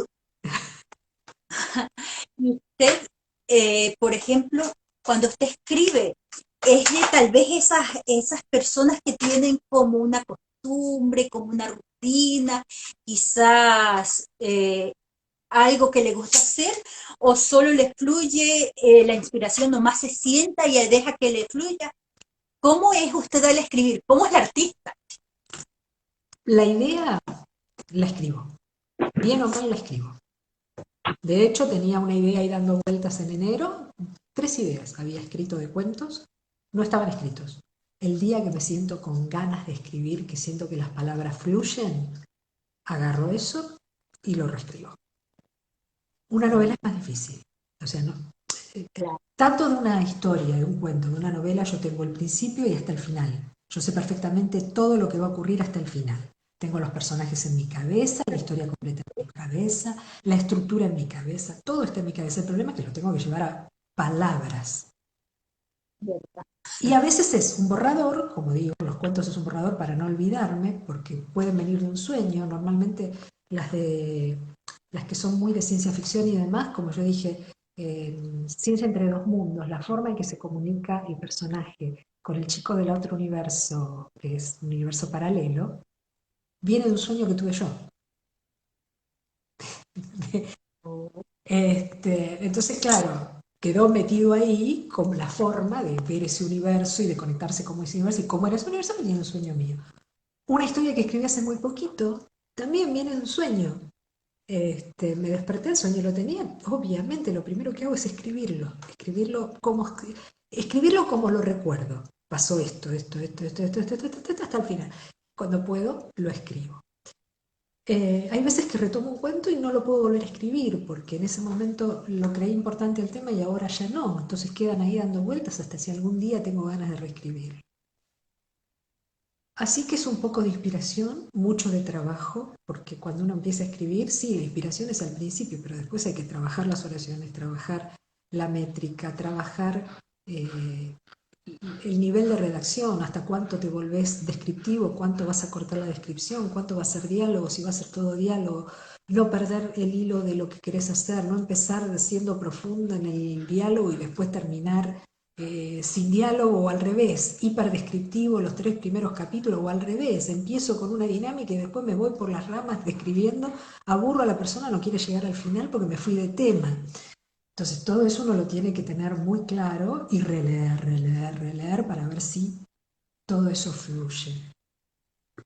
y usted, por ejemplo, cuando usted escribe, es de tal vez esas personas que tienen como una costumbre, como una rutina, quizás algo que le gusta hacer, o solo le fluye la inspiración, nomás se sienta y deja que le fluya. ¿Cómo es usted al escribir? ¿Cómo es el artista? La idea la escribo. Bien o mal la escribo. De hecho, tenía una idea ahí dando vueltas en enero. 3 ideas había escrito de cuentos. No estaban escritos. El día que me siento con ganas de escribir, que siento que las palabras fluyen, agarro eso y lo reescribo. Una novela es más difícil. O sea, no. Claro. Tanto de una historia, de un cuento, de una novela, yo tengo el principio y hasta el final. Yo sé perfectamente todo lo que va a ocurrir hasta el final. Tengo los personajes en mi cabeza, la historia completa en mi cabeza, la estructura en mi cabeza, todo está en mi cabeza. El problema es que lo tengo que llevar a palabras. Y a veces es un borrador, como digo, los cuentos es un borrador para no olvidarme, porque pueden venir de un sueño. Normalmente las que son muy de ciencia ficción y demás, como yo dije, Ciencia entre dos mundos, la forma en que se comunica el personaje con el chico del otro universo, que es un universo paralelo, viene de un sueño que tuve yo. Entonces, claro, quedó metido ahí como la forma de ver ese universo y de conectarse con ese universo. Y cómo era ese universo venía de un sueño mío. Una historia que escribí hace muy poquito también viene de un sueño. Me desperté, el sueño lo tenía. Obviamente, lo primero que hago es escribirlo como lo recuerdo. Pasó esto, hasta el final. Cuando puedo, lo escribo. Hay veces que retomo un cuento y no lo puedo volver a escribir, porque en ese momento lo creí importante el tema y ahora ya no. Entonces quedan ahí dando vueltas hasta si algún día tengo ganas de reescribir. Así que es un poco de inspiración, mucho de trabajo, porque cuando uno empieza a escribir, sí, la inspiración es al principio, pero después hay que trabajar las oraciones, trabajar la métrica, trabajar el nivel de redacción, hasta cuánto te volvés descriptivo, cuánto vas a cortar la descripción, cuánto va a ser diálogo, si va a ser todo diálogo, no perder el hilo de lo que querés hacer, no empezar siendo profunda en el diálogo y después terminar sin diálogo o al revés, hiperdescriptivo los 3 primeros capítulos o al revés, empiezo con una dinámica y después me voy por las ramas describiendo, aburro a la persona, no quiere llegar al final porque me fui de tema. Entonces todo eso uno lo tiene que tener muy claro y releer, releer, releer para ver si todo eso fluye.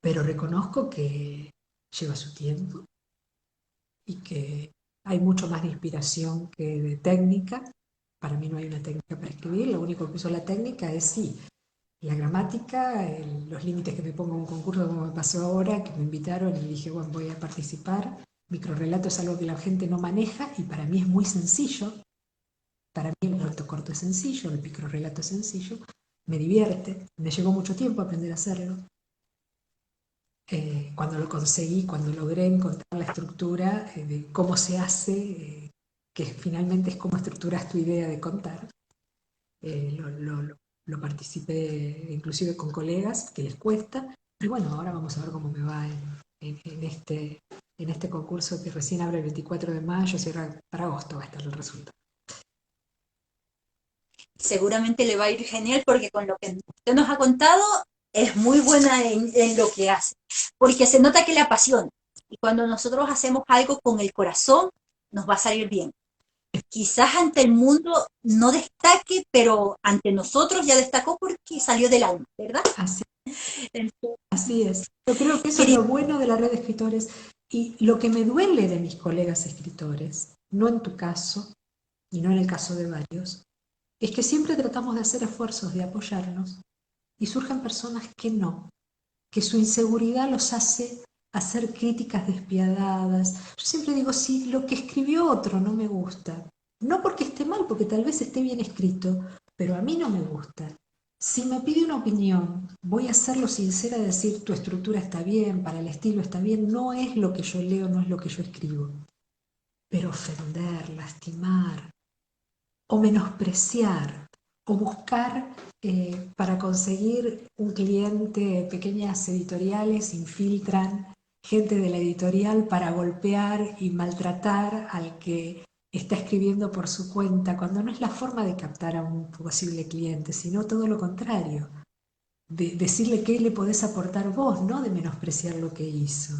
Pero reconozco que lleva su tiempo y que hay mucho más de inspiración que de técnica. Para mí no hay una técnica para escribir, lo único que uso la técnica es sí, la gramática, los límites que me pongo en un concurso como me pasó ahora, que me invitaron y dije, bueno, voy a participar. Microrrelato es algo que la gente no maneja y para mí es muy sencillo. Para mí el cuento corto es sencillo, el microrrelato es sencillo, me divierte, me llevó mucho tiempo aprender a hacerlo. Cuando lo conseguí, cuando logré encontrar la estructura de cómo se hace, que finalmente es cómo estructuras tu idea de contar, lo participé inclusive con colegas que les cuesta, y bueno, ahora vamos a ver cómo me va en este concurso que recién abre el 24 de mayo, cierra para agosto va a estar el resultado. Seguramente le va a ir genial porque con lo que usted nos ha contado es muy buena en lo que hace, porque se nota que le apasiona. Y cuando nosotros hacemos algo con el corazón, nos va a salir bien. Quizás ante el mundo no destaque, pero ante nosotros ya destacó porque salió del alma, ¿verdad? Así, Entonces, así es. Yo creo que eso es querido, lo bueno de la red de escritores y lo que me duele de mis colegas escritores, no en tu caso y no en el caso de varios, es que siempre tratamos de hacer esfuerzos de apoyarnos y surgen personas que no, que su inseguridad los hace hacer críticas despiadadas. Yo siempre digo, si lo que escribió otro no me gusta, no porque esté mal, porque tal vez esté bien escrito, pero a mí no me gusta. Si me pide una opinión, voy a serlo sincera, decir tu estructura está bien, para el estilo está bien, no es lo que yo leo, no es lo que yo escribo. Pero ofender, lastimar, o menospreciar, o buscar para conseguir un cliente, pequeñas editoriales infiltran gente de la editorial para golpear y maltratar al que está escribiendo por su cuenta, cuando no es la forma de captar a un posible cliente, sino todo lo contrario, de decirle qué le podés aportar vos, no de menospreciar lo que hizo.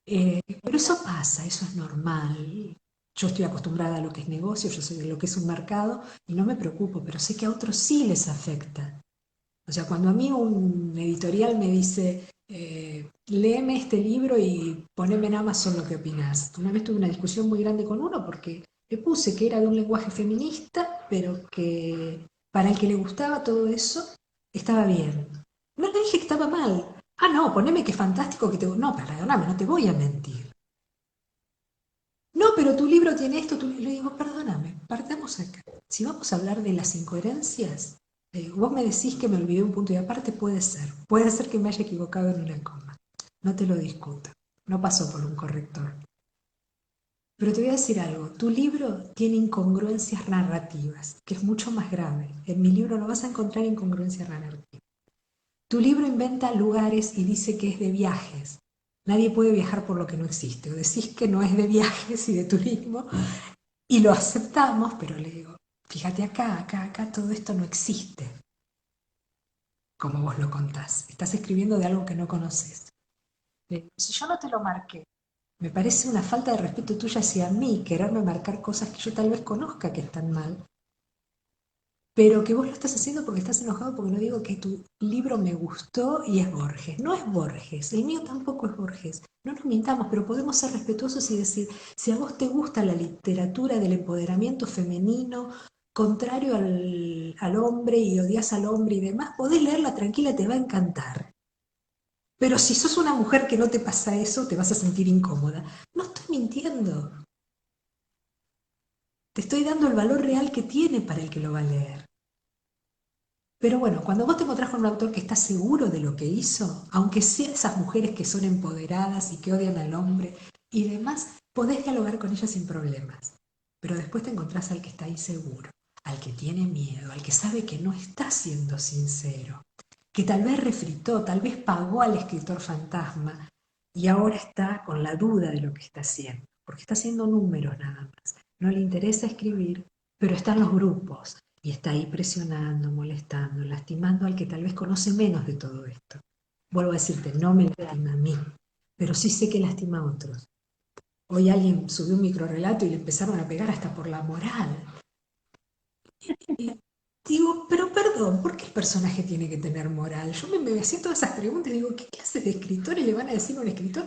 Pero eso pasa, eso es normal. Yo estoy acostumbrada a lo que es negocio, yo sé de lo que es un mercado y no me preocupo, pero sé que a otros sí les afecta. O sea, cuando a mí un editorial me dice, léeme este libro y poneme en Amazon lo que opinás. Una vez tuve una discusión muy grande con uno porque le puse que era de un lenguaje feminista, pero que para el que le gustaba todo eso estaba bien. No le dije que estaba mal. Ah, no, poneme que fantástico que te... No, perdóname, no te voy a mentir. No, pero tu libro tiene esto, le digo, perdóname, partamos acá. Si vamos a hablar de las incoherencias, vos me decís que me olvidé un punto y aparte puede ser que me haya equivocado en una coma. No te lo discuto, no pasó por un corrector. Pero te voy a decir algo, tu libro tiene incongruencias narrativas, que es mucho más grave. En mi libro no vas a encontrar incongruencias narrativas. Tu libro inventa lugares y dice que es de viajes. Nadie puede viajar por lo que no existe. O decís que no es de viajes y de turismo y lo aceptamos, pero le digo, fíjate acá, todo esto no existe, como vos lo contás. Estás escribiendo de algo que no conoces. Si yo no te lo marqué, me parece una falta de respeto tuya hacia mí, quererme marcar cosas que yo tal vez conozca que están mal, pero que vos lo estás haciendo porque estás enojado porque no digo que tu libro me gustó y es Borges. No es Borges, el mío tampoco es Borges. No nos mintamos, pero podemos ser respetuosos y decir, si a vos te gusta la literatura del empoderamiento femenino, contrario al hombre y odias al hombre y demás, podés leerla tranquila, te va a encantar. Pero si sos una mujer que no te pasa eso, te vas a sentir incómoda. No estoy mintiendo. Te estoy dando el valor real que tiene para el que lo va a leer. Pero bueno, cuando vos te encontrás con un autor que está seguro de lo que hizo, aunque sea esas mujeres que son empoderadas y que odian al hombre y demás, podés dialogar con ellas sin problemas. Pero después te encontrás al que está inseguro, al que tiene miedo, al que sabe que no está siendo sincero, que tal vez refritó, tal vez pagó al escritor fantasma y ahora está con la duda de lo que está haciendo, porque está haciendo números nada más. No le interesa escribir, pero está en los grupos y está ahí presionando, molestando, lastimando al que tal vez conoce menos de todo esto. Vuelvo a decirte, no me lastima a mí, pero sí sé que lastima a otros. Hoy alguien subió un microrrelato y le empezaron a pegar hasta por la moral. Y digo, pero perdón, ¿por qué el personaje tiene que tener moral? Yo me hacía todas esas preguntas y digo, ¿qué clase de escritores le van a decir a un escritor?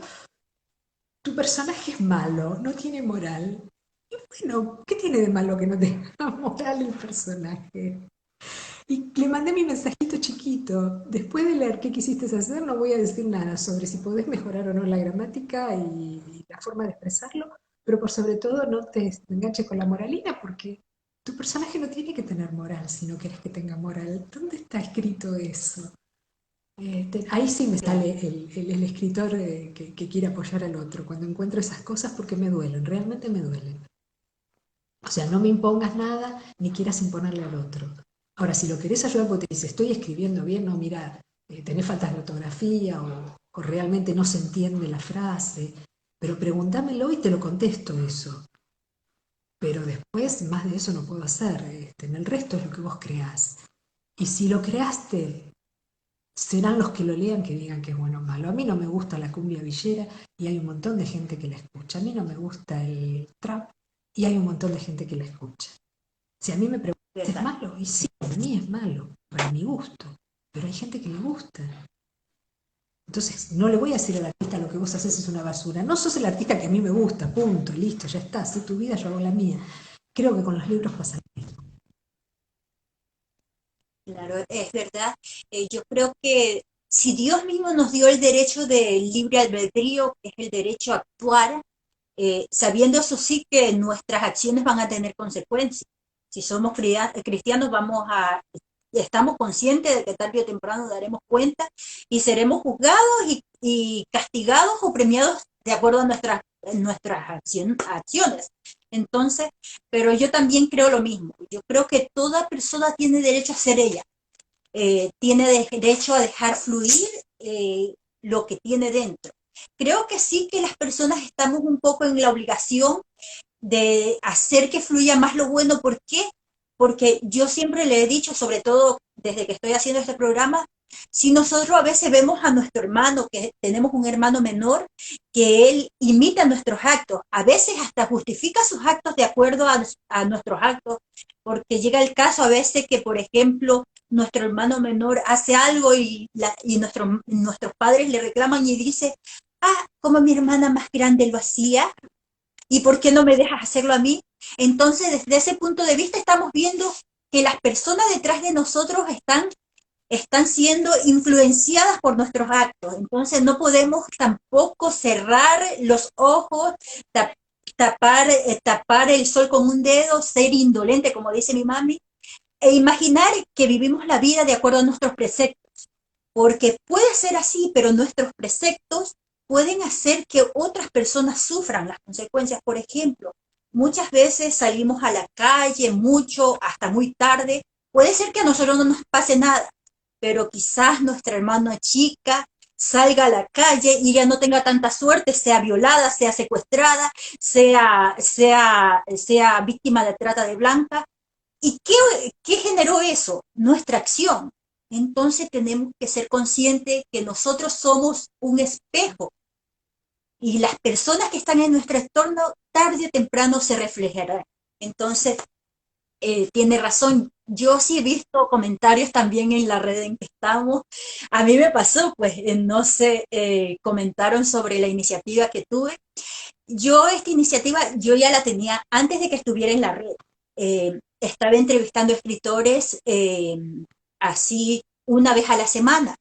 Tu personaje es malo, no tiene moral. Y bueno, ¿qué tiene de malo que no tenga moral el personaje? Y le mandé mi mensajito chiquito. Después de leer qué quisiste hacer, no voy a decir nada sobre si podés mejorar o no la gramática y la forma de expresarlo, pero por sobre todo no te enganches con la moralina porque tu personaje no tiene que tener moral si no quieres que tenga moral. ¿Dónde está escrito eso? Ahí sí me sale el escritor que quiere apoyar al otro, cuando encuentro esas cosas porque me duelen, realmente me duelen. O sea, no me impongas nada ni quieras imponerle al otro. Ahora, si lo querés ayudar porque te dice, estoy escribiendo bien, no, mira, tenés faltas de ortografía o realmente no se entiende la frase, pero pregúntamelo y te lo contesto eso. Pero después, más de eso no puedo hacer. En el resto es lo que vos creás. Y si lo creaste, serán los que lo lean que digan que es bueno o malo. A mí no me gusta la cumbia villera y hay un montón de gente que la escucha. A mí no me gusta el trap y hay un montón de gente que la escucha. Si a mí me preguntas, ¿es malo? Y sí, para mí es malo, para mi gusto. Pero hay gente que le gusta. Entonces, no le voy a decir al artista lo que vos haces es una basura. No sos el artista que a mí me gusta, punto, listo, ya está. Haz tu vida, yo hago la mía. Creo que con los libros pasa lo mismo. Claro, es verdad. Yo creo que si Dios mismo nos dio el derecho del libre albedrío, que es el derecho a actuar, sabiendo eso sí que nuestras acciones van a tener consecuencias. Si somos cristianos, estamos conscientes de que tarde o temprano daremos cuenta y seremos juzgados y castigados o premiados de acuerdo a nuestras acciones. Entonces, pero yo también creo lo mismo. Yo creo que toda persona tiene derecho a ser ella, tiene derecho a dejar fluir lo que tiene dentro. Creo que sí que las personas estamos un poco en la obligación de hacer que fluya más lo bueno. ¿Por qué? Porque yo siempre le he dicho, sobre todo desde que estoy haciendo este programa, si nosotros a veces vemos a nuestro hermano, que tenemos un hermano menor, que él imita nuestros actos, a veces hasta justifica sus actos de acuerdo a nuestros actos, porque llega el caso a veces que, por ejemplo, nuestro hermano menor hace algo y nuestros padres le reclaman y dice, ah, como mi hermana más grande lo hacía, ¿y por qué no me dejas hacerlo a mí? Entonces, desde ese punto de vista, estamos viendo que las personas detrás de nosotros están siendo influenciadas por nuestros actos. Entonces, no podemos tampoco cerrar los ojos, tapar el sol con un dedo, ser indolente, como dice mi mami, e imaginar que vivimos la vida de acuerdo a nuestros preceptos, porque puede ser así, pero nuestros preceptos pueden hacer que otras personas sufran las consecuencias. Por ejemplo, muchas veces salimos a la calle mucho, hasta muy tarde, puede ser que a nosotros no nos pase nada, pero quizás nuestra hermana chica salga a la calle y ya no tenga tanta suerte, sea violada, sea secuestrada, sea víctima de trata de blanca. ¿Y qué generó eso? Nuestra acción. Entonces tenemos que ser conscientes que nosotros somos un espejo y las personas que están en nuestro entorno tarde o temprano se reflejarán. Entonces, tiene razón. Yo sí he visto comentarios también en la red en que estamos. A mí me pasó, pues, no sé, comentaron sobre la iniciativa que tuve. Esta iniciativa, yo ya la tenía antes de que estuviera en la red. Estaba entrevistando escritores así una vez a la semana.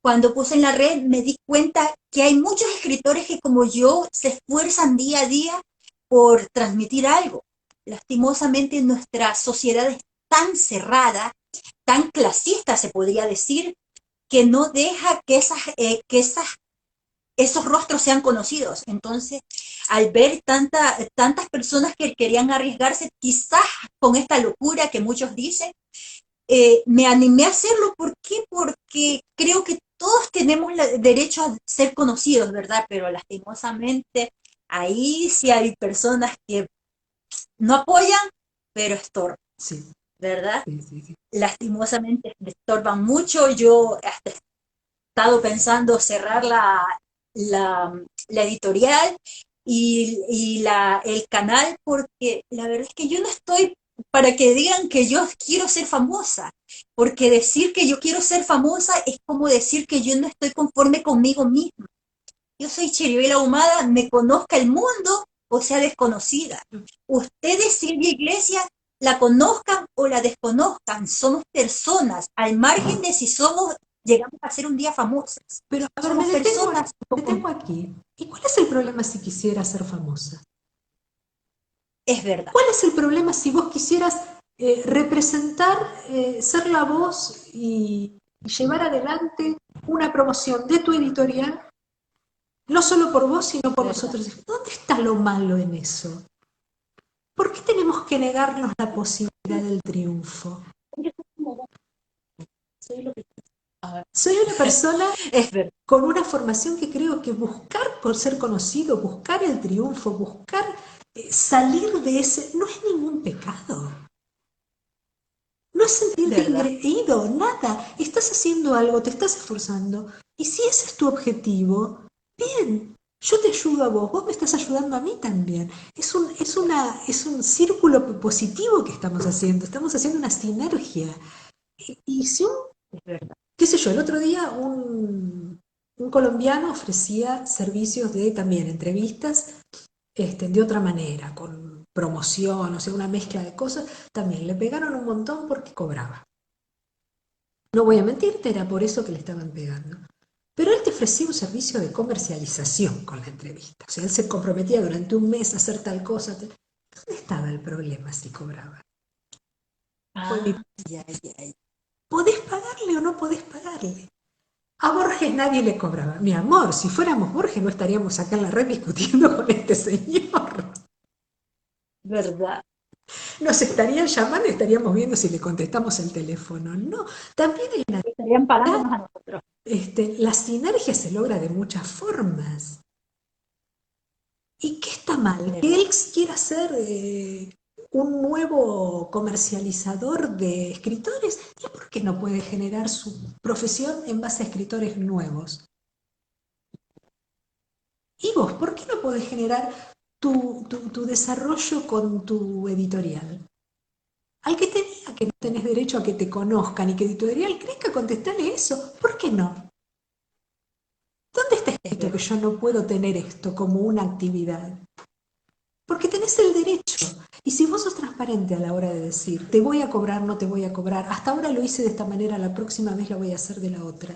cuando puse en la red me di cuenta que hay muchos escritores que como yo se esfuerzan día a día por transmitir algo. Lastimosamente nuestra sociedad es tan cerrada, tan clasista se podría decir, que no deja esos rostros sean conocidos. Entonces, al ver tantas personas que querían arriesgarse, quizás con esta locura que muchos dicen, me animé a hacerlo. ¿Por qué? Porque creo que todos tenemos derecho a ser conocidos, ¿verdad? Pero lastimosamente ahí sí hay personas que no apoyan, pero estorban, Sí, ¿verdad? sí, sí, sí. Lastimosamente estorban mucho. Yo hasta he estado pensando cerrar la editorial y el canal, porque la verdad es que yo no estoy para que digan que yo quiero ser famosa, porque decir que yo quiero ser famosa es como decir que yo no estoy conforme conmigo misma. Yo soy Cheribel Ahumada, me conozca el mundo o sea desconocida. Ustedes, Silvia Iglesias, la conozcan o la desconozcan, somos personas, al margen de si llegamos a ser un día famosas. Pero, a ver, Somos personas. me detengo aquí. ¿Y cuál es el problema si quisiera ser famosa? Es verdad. ¿Cuál es el problema si vos quisieras representar, ser la voz y llevar adelante una promoción de tu editorial, no solo por vos, sino por Verdad. nosotros? ¿Dónde está lo malo en eso? ¿Por qué tenemos que negarnos la posibilidad del triunfo? Soy una persona Es verdad. con una formación que creo que buscar por ser conocido, buscar el triunfo, buscar salir de ese, no es ningún pecado. No es sentirte Verdad. ingreído, nada. Estás haciendo algo, te estás esforzando. Y si ese es tu objetivo, bien, yo te ayudo a vos, vos me estás ayudando a mí también. Es un círculo positivo que estamos haciendo una sinergia. Y si Es verdad. qué sé yo, el otro día un colombiano ofrecía servicios de también entrevistas de otra manera, con promoción, o sea, una mezcla de cosas, también le pegaron un montón porque cobraba. No voy a mentirte, era por eso que le estaban pegando. Pero él te ofrecía un servicio de comercialización con la entrevista. O sea, él se comprometía durante un mes a hacer tal cosa. ¿Dónde estaba el problema si cobraba? Fue mi... Ya, ya, ya. ¿Podés pagarle o no podés pagarle? A Borges nadie le cobraba. Mi amor, si fuéramos Borges no estaríamos acá en la red discutiendo con este señor. Verdad. Nos estarían llamando y estaríamos viendo si le contestamos el teléfono. No, también hay una... Estarían pagándonos a nosotros. La sinergia se logra de muchas formas. ¿Y qué está mal? Que él quiera ser un nuevo comercializador de escritores. ¿Y por qué no puede generar su profesión en base a escritores nuevos? ¿Y vos por qué no podés generar tu desarrollo con tu editorial? Al que te diga que no tenés derecho a que te conozcan y que tu editorial crezca, contestale eso. ¿Por qué no? ¿Dónde está escrito que yo no puedo tener esto como una actividad? Porque tenés el derecho. Y si vos sos transparente a la hora de decir, te voy a cobrar, no te voy a cobrar, hasta ahora lo hice de esta manera, la próxima vez lo voy a hacer de la otra,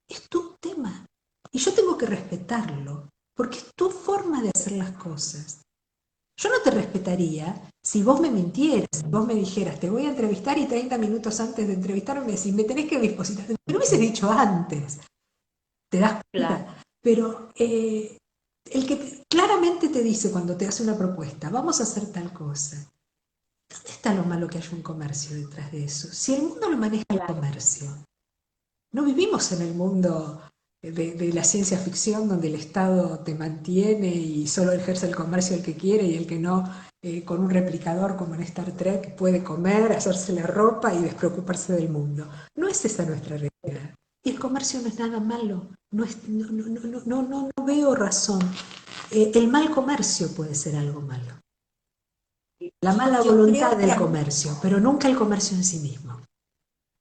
es tu tema. Y yo tengo que respetarlo, porque es tu forma de hacer las cosas. Yo no te respetaría si vos me mintieras, si vos me dijeras, te voy a entrevistar y 30 minutos antes de entrevistarme me decís, me tenés que dispositar. Me lo hubieses dicho antes. ¿Te das cuenta? Claro. Pero el que claramente te dice cuando te hace una propuesta, vamos a hacer tal cosa, ¿dónde está lo malo que haya un comercio detrás de eso? Si el mundo lo maneja el comercio, no vivimos en el mundo de la ciencia ficción donde el Estado te mantiene y solo ejerce el comercio el que quiere y el que no, con un replicador como en Star Trek, puede comer, hacerse la ropa y despreocuparse del mundo. No es esa nuestra realidad. Y el comercio no es nada malo. No veo razón. El mal comercio puede ser algo malo. La mala Yo voluntad creo que del comercio, pero nunca el comercio en sí mismo.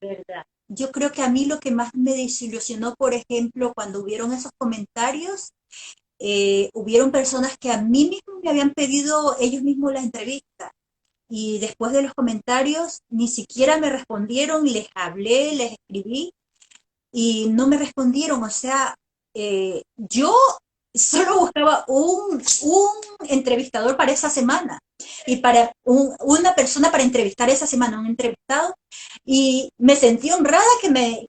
verdad. Yo creo que a mí lo que más me desilusionó, por ejemplo, cuando hubieron esos comentarios, hubieron personas que a mí mismo me habían pedido ellos mismos la entrevista. Y después de los comentarios, ni siquiera me respondieron, les hablé, les escribí, y no me respondieron. O sea, yo solo buscaba un entrevistador para esa semana y para una persona para entrevistar esa semana, un entrevistado, y me sentí honrada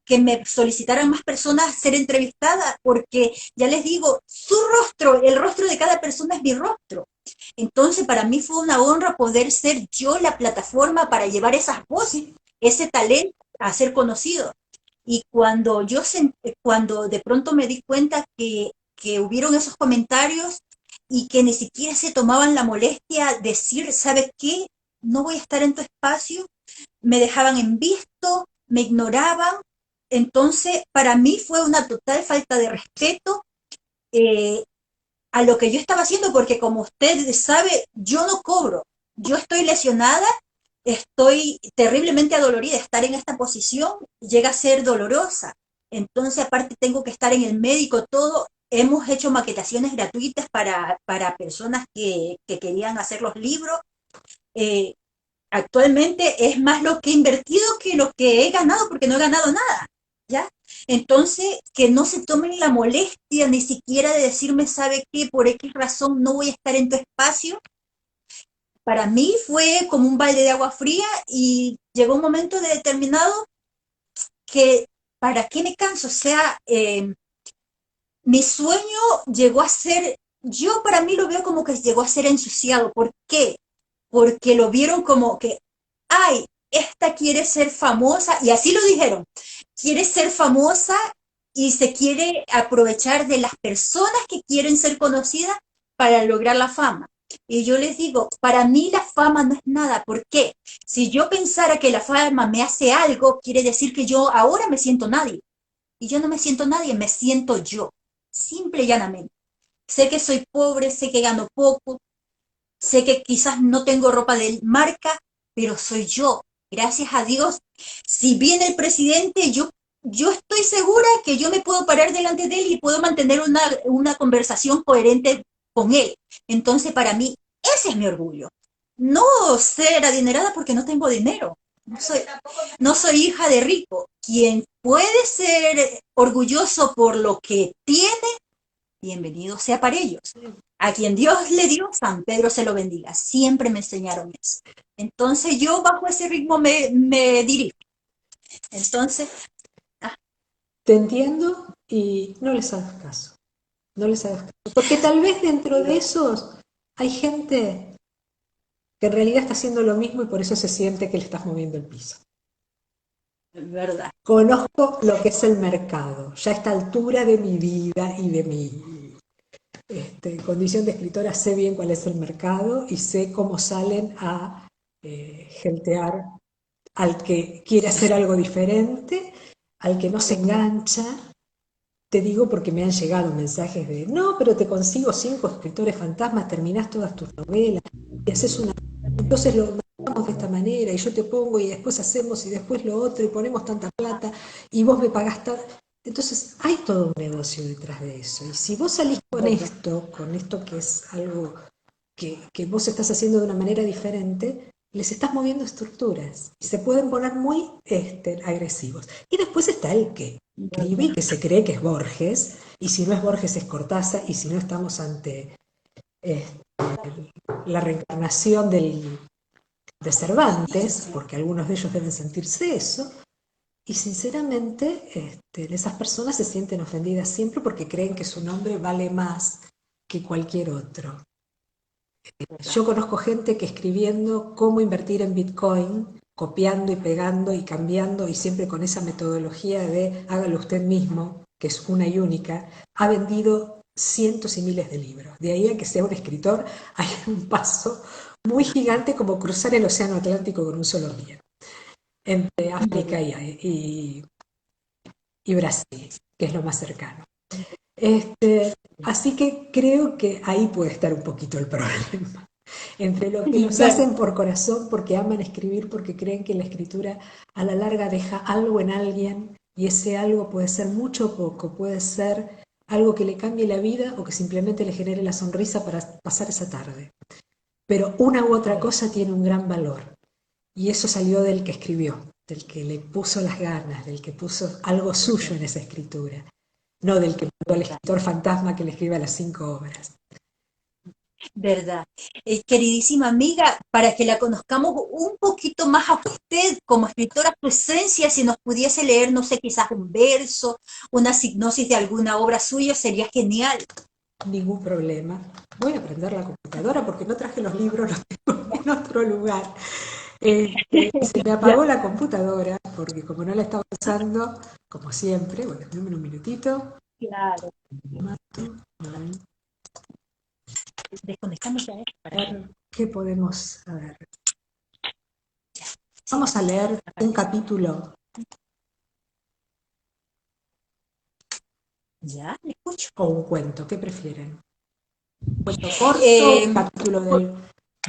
que me solicitaran más personas a ser entrevistadas, porque ya les digo, su rostro, el rostro de cada persona es mi rostro. Entonces, para mí fue una honra poder ser yo la plataforma para llevar esas voces, ese talento a ser conocido. Y cuando de pronto me di cuenta que hubieron esos comentarios y que ni siquiera se tomaban la molestia de decir, ¿sabes qué? No voy a estar en tu espacio, me dejaban en visto, me ignoraban. Entonces, para mí fue una total falta de respeto, eh, a lo que yo estaba haciendo, porque como usted sabe, yo no cobro, yo estoy lesionada, estoy terriblemente adolorida. Estar en esta posición llega a ser dolorosa. Entonces, aparte, tengo que estar en el médico, todo. Hemos hecho maquetaciones gratuitas para personas que querían hacer los libros. Eh, Actualmente es más lo que he invertido que lo que he ganado, porque no he ganado nada, ¿ya? Entonces, que no se tomen la molestia ni siquiera de decirme, ¿sabe qué? Por X razón no voy a estar en tu espacio. Para mí fue como un balde de agua fría, y llegó un momento determinado que, ¿para qué me canso? O sea, mi sueño llegó a ser, yo para mí lo veo como que llegó a ser ensuciado. ¿Por qué? Porque lo vieron como que, ay, esta quiere ser famosa, y así lo dijeron, quiere ser famosa y se quiere aprovechar de las personas que quieren ser conocidas para lograr la fama. Y yo les digo, para mí la fama no es nada. ¿Por qué? Si yo pensara que la fama me hace algo, quiere decir que yo ahora me siento nadie. Y yo no me siento nadie, me siento yo, simple y llanamente. Sé que soy pobre, sé que gano poco, sé que quizás no tengo ropa de marca, pero soy yo. Gracias a Dios. Si viene el presidente, yo estoy segura que yo me puedo parar delante de él y puedo mantener una conversación coherente con él. Entonces, para mí, ese es mi orgullo. No ser adinerada porque no tengo dinero. No soy hija de rico. Quien puede ser orgulloso por lo que tiene, bienvenido sea para ellos. A quien Dios le dio, San Pedro se lo bendiga. Siempre me enseñaron eso. Entonces yo bajo ese ritmo me dirijo. Entonces, Te entiendo y no les hagas caso. No les hagas caso. Porque tal vez dentro de esos hay gente que en realidad está haciendo lo mismo y por eso se siente que le estás moviendo el piso. verdad. Conozco lo que es el mercado. Ya a esta altura de mi vida y de mi condición de escritora sé bien cuál es el mercado y sé cómo salen a gentear al que quiere hacer algo diferente, al que no se engancha. Te digo porque me han llegado mensajes de, no, pero te consigo 5 escritores fantasmas, terminás todas tus novelas y haces una... Entonces lo manejamos de esta manera y yo te pongo y después hacemos y después lo otro y ponemos tanta plata y vos me pagás tanto. Entonces hay todo un negocio detrás de eso. Y si vos salís con esto que es algo que vos estás haciendo de una manera diferente, les estás moviendo estructuras y se pueden poner muy agresivos. Y después está el que escribe y que se cree que es Borges, y si no es Borges es Cortázar, y si no estamos ante la reencarnación de Cervantes, porque algunos de ellos deben sentirse eso, y sinceramente esas personas se sienten ofendidas siempre porque creen que su nombre vale más que cualquier otro. Yo conozco gente que escribiendo cómo invertir en Bitcoin, copiando y pegando y cambiando y siempre con esa metodología de hágalo usted mismo, que es una y única, ha vendido cientos y miles de libros. De ahí a que sea un escritor hay un paso muy gigante como cruzar el océano Atlántico con un solo día, entre África y Brasil, que es lo más cercano. Así que creo que ahí puede estar un poquito el problema. Entre lo que los hacen por corazón, porque aman escribir, porque creen que la escritura a la larga deja algo en alguien, y ese algo puede ser mucho o poco, puede ser algo que le cambie la vida o que simplemente le genere la sonrisa para pasar esa tarde. Pero una u otra cosa tiene un gran valor, y eso salió del que escribió. del que le puso las ganas, del que puso algo suyo en esa escritura, no del que mandó al escritor fantasma que le escriba las 5 obras. ¿Verdad? Queridísima amiga, para que la conozcamos un poquito más a usted como escritora, su esencia, si nos pudiese leer, no sé, quizás un verso, una signosis de alguna obra suya, sería genial. Ningún problema. Voy a prender la computadora porque no traje los libros, los tengo en otro lugar. Se me apagó la computadora porque como no la estaba usando, como siempre, bueno, dame un minutito. Claro. Mato, Desconectamos ya. ¿qué podemos? A ver. Vamos a leer un capítulo. Ya, le escucho. O un cuento, ¿qué prefieren? ¿Un cuento corto, un capítulo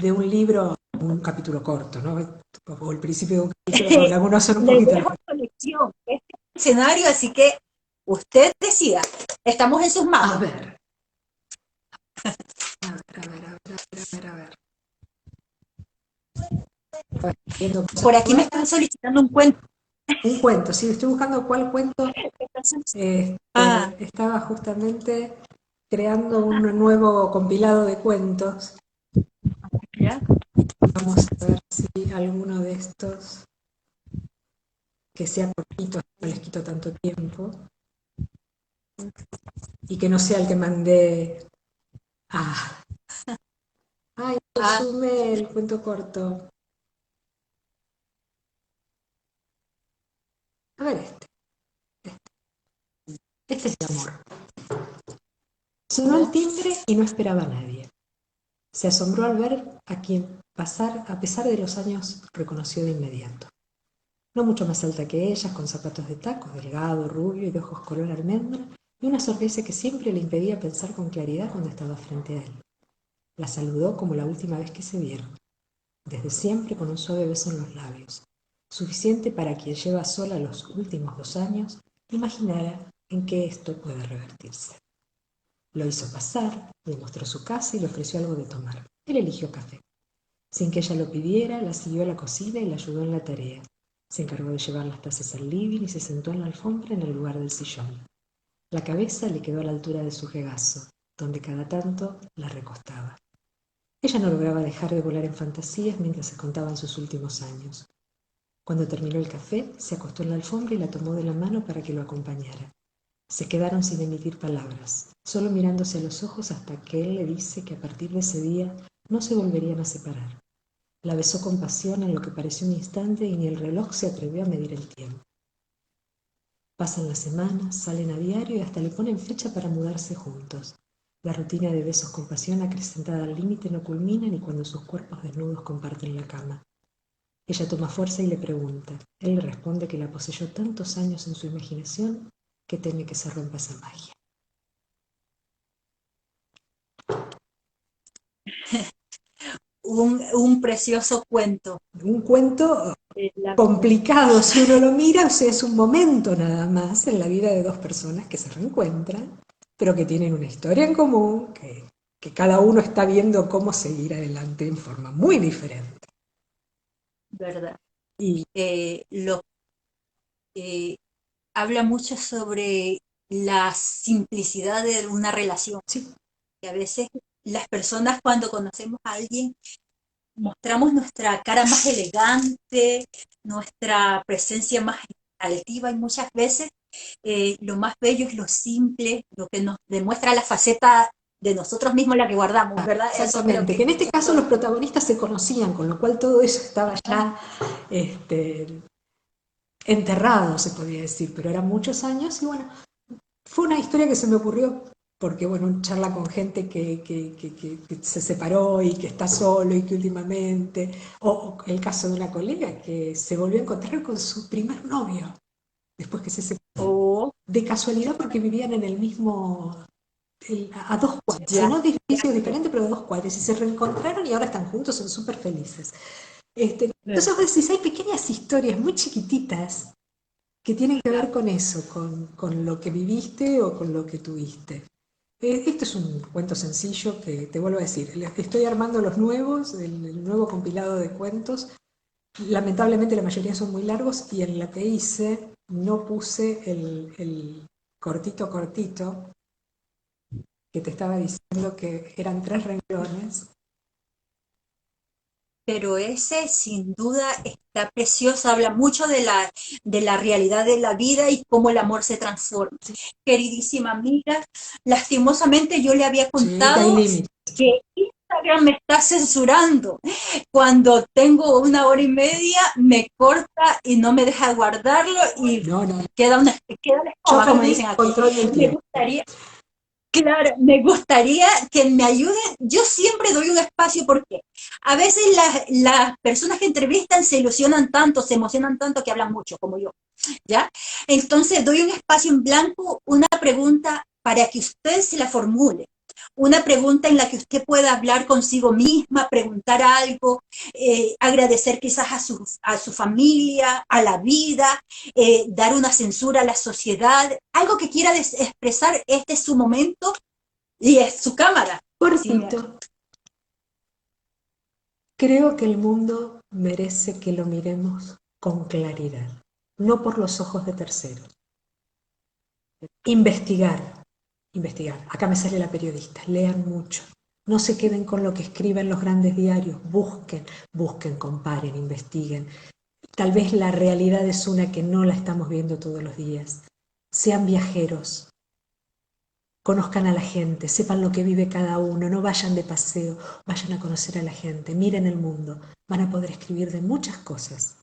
de un libro, un capítulo corto, ¿no? O el principio de un capítulo, algunos son un Le poquito... dejo conexión. Este es el escenario, así que usted decida. Estamos en sus manos. A ver. A ver. Por aquí me están solicitando un cuento. Un cuento, sí, estoy buscando cuál cuento. Estaba justamente creando un nuevo compilado de cuentos. ¿Ya? Vamos a ver si alguno de estos, que sea cortito, no les quito tanto tiempo, y que no sea el que mandé. Ay, no sumé el cuento corto. A ver este es de amor. Sonó el timbre y no esperaba a nadie. Se asombró al ver a quien pasar, a pesar de los años, reconoció de inmediato. No mucho más alta que ella, con zapatos de tacos, delgado, rubio y de ojos color almendra, y una sonrisa que siempre le impedía pensar con claridad cuando estaba frente a él. La saludó como la última vez que se vieron, desde siempre con un suave beso en los labios, suficiente para quien lleva sola los últimos 2 años imaginara en qué esto puede revertirse. Lo hizo pasar, le mostró su casa y le ofreció algo de tomar. Él eligió café. Sin que ella lo pidiera, la siguió a la cocina y la ayudó en la tarea. Se encargó de llevar las tazas al living y se sentó en la alfombra en el lugar del sillón. La cabeza le quedó a la altura de su regazo, donde cada tanto la recostaba. Ella no lograba dejar de volar en fantasías mientras se contaban sus últimos años. Cuando terminó el café, se acostó en la alfombra y la tomó de la mano para que lo acompañara. Se quedaron sin emitir palabras, solo mirándose a los ojos hasta que él le dice que a partir de ese día no se volverían a separar. La besó con pasión en lo que pareció un instante y ni el reloj se atrevió a medir el tiempo. Pasan las semanas, salen a diario y hasta le ponen fecha para mudarse juntos. La rutina de besos con pasión acrecentada al límite no culmina ni cuando sus cuerpos desnudos comparten la cama. Ella toma fuerza y le pregunta. Él le responde que la poseyó tantos años en su imaginación que teme que se rompa esa magia. Un precioso cuento. Un cuento complicado, si uno lo mira, o sea, es un momento nada más en la vida de 2 personas que se reencuentran, pero que tienen una historia en común, que cada uno está viendo cómo seguir adelante en forma muy diferente. ¿Verdad? Y habla mucho sobre la simplicidad de una relación. sí, Que a veces las personas cuando conocemos a alguien mostramos nuestra cara más elegante, nuestra presencia más altiva y muchas veces lo más bello es lo simple, lo que nos demuestra la faceta de nosotros mismos, la que guardamos, ¿verdad? exactamente, que en este caso los protagonistas se conocían, con lo cual todo eso estaba ya enterrado, se podría decir, pero eran muchos años y bueno, fue una historia que se me ocurrió porque, bueno, charla con gente que se separó y que está solo y que últimamente, o el caso de una colega que se volvió a encontrar con su primer novio, después que se separó, de casualidad porque vivían en el mismo, a 2 cuadras, ¿no? De edificios diferentes, pero de 2 cuadras, y se reencontraron y ahora están juntos, son súper felices. Entonces vos decís, hay pequeñas historias muy chiquititas que tienen que ver con eso, con lo que viviste o con lo que tuviste. Esto es un cuento sencillo que te vuelvo a decir, estoy armando los nuevos, el nuevo compilado de cuentos, lamentablemente la mayoría son muy largos y en la que hice no puse el cortito que te estaba diciendo que eran 3 renglones. Pero ese sin duda está precioso, habla mucho de la realidad de la vida y cómo el amor se transforma. Queridísima amiga, lastimosamente yo le había Sí, hay contado límites. que Instagram me está censurando. Cuando tengo 1 hora y media me corta y no me deja guardarlo y No, no. queda la Yo escoba, como perdí dicen aquí. control del Me tiempo. gustaría, claro, me gustaría que me ayuden. Yo siempre doy un espacio porque a veces las personas que entrevistan se ilusionan tanto, se emocionan tanto que hablan mucho, como yo, ¿ya? Entonces doy un espacio en blanco, una pregunta para que usted se la formule. Una pregunta en la que usted pueda hablar consigo misma, preguntar algo, agradecer quizás a su familia, a la vida, dar una censura a la sociedad, algo que quiera expresar, este es su momento y es su cámara. Cortito. Creo que el mundo merece que lo miremos con claridad, no por los ojos de terceros. Investigar. Acá me sale la periodista. Lean mucho. No se queden con lo que escriben los grandes diarios. Busquen, comparen, investiguen. Tal vez la realidad es una que no la estamos viendo todos los días. Sean viajeros. Conozcan a la gente, sepan lo que vive cada uno, no vayan de paseo, vayan a conocer a la gente, miren el mundo. Van a poder escribir de muchas cosas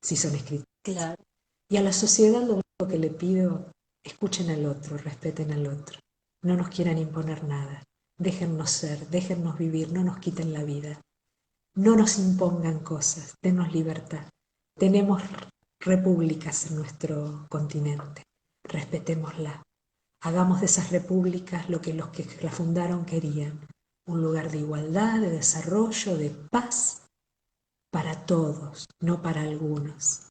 si son escritores. Claro. Y a la sociedad lo único que le pido, escuchen al otro, respeten al otro. No nos quieran imponer nada. Déjennos ser, déjennos vivir, no nos quiten la vida. No nos impongan cosas, denos libertad. Tenemos repúblicas en nuestro continente, respetémosla. Hagamos de esas repúblicas lo que los que la fundaron querían, un lugar de igualdad, de desarrollo, de paz, para todos, no para algunos.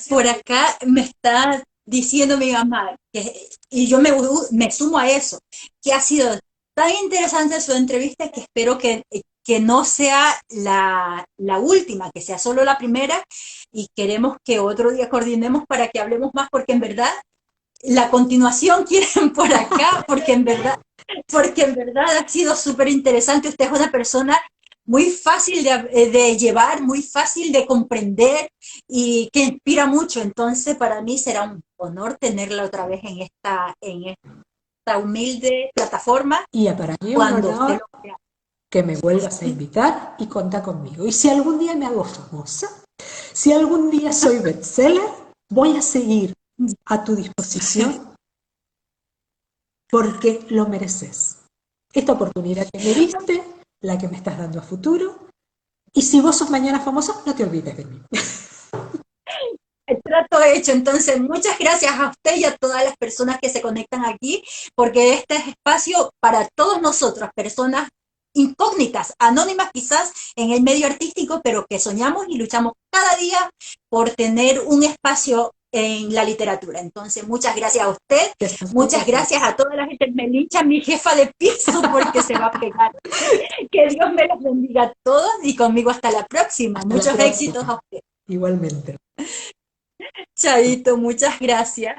Por acá me está diciendo mi mamá, y yo me sumo a eso, que ha sido tan interesante su entrevista que espero que no sea la última, que sea solo la primera, y queremos que otro día coordinemos para que hablemos más, porque en verdad la continuación quieren por acá, porque en verdad ha sido súper interesante. Usted es una persona muy fácil de llevar, muy fácil de comprender y que inspira mucho. Entonces, para mí será un honor tenerla otra vez en esta humilde plataforma. Y para mí un Cuando usted honor lo vea. que me vuelvas a invitar y contar conmigo. Y si algún día me hago famosa, si algún día soy bestseller, voy a seguir a tu disposición porque lo mereces. Esta oportunidad que me diste, la que me estás dando a futuro, y si vos sos mañana famosa, no te olvides de mí. El trato hecho. Entonces, muchas gracias a usted y a todas las personas que se conectan aquí, porque este es espacio para todos nosotros, personas incógnitas, anónimas quizás en el medio artístico, pero que soñamos y luchamos cada día por tener un espacio en la literatura. Entonces, muchas gracias a usted, muchas gracias a toda la gente. Me lincha mi jefa de piso porque se va a pegar. Que Dios me los bendiga a todos y conmigo hasta la próxima. Muchos éxitos a usted. Igualmente. Chaito, muchas gracias.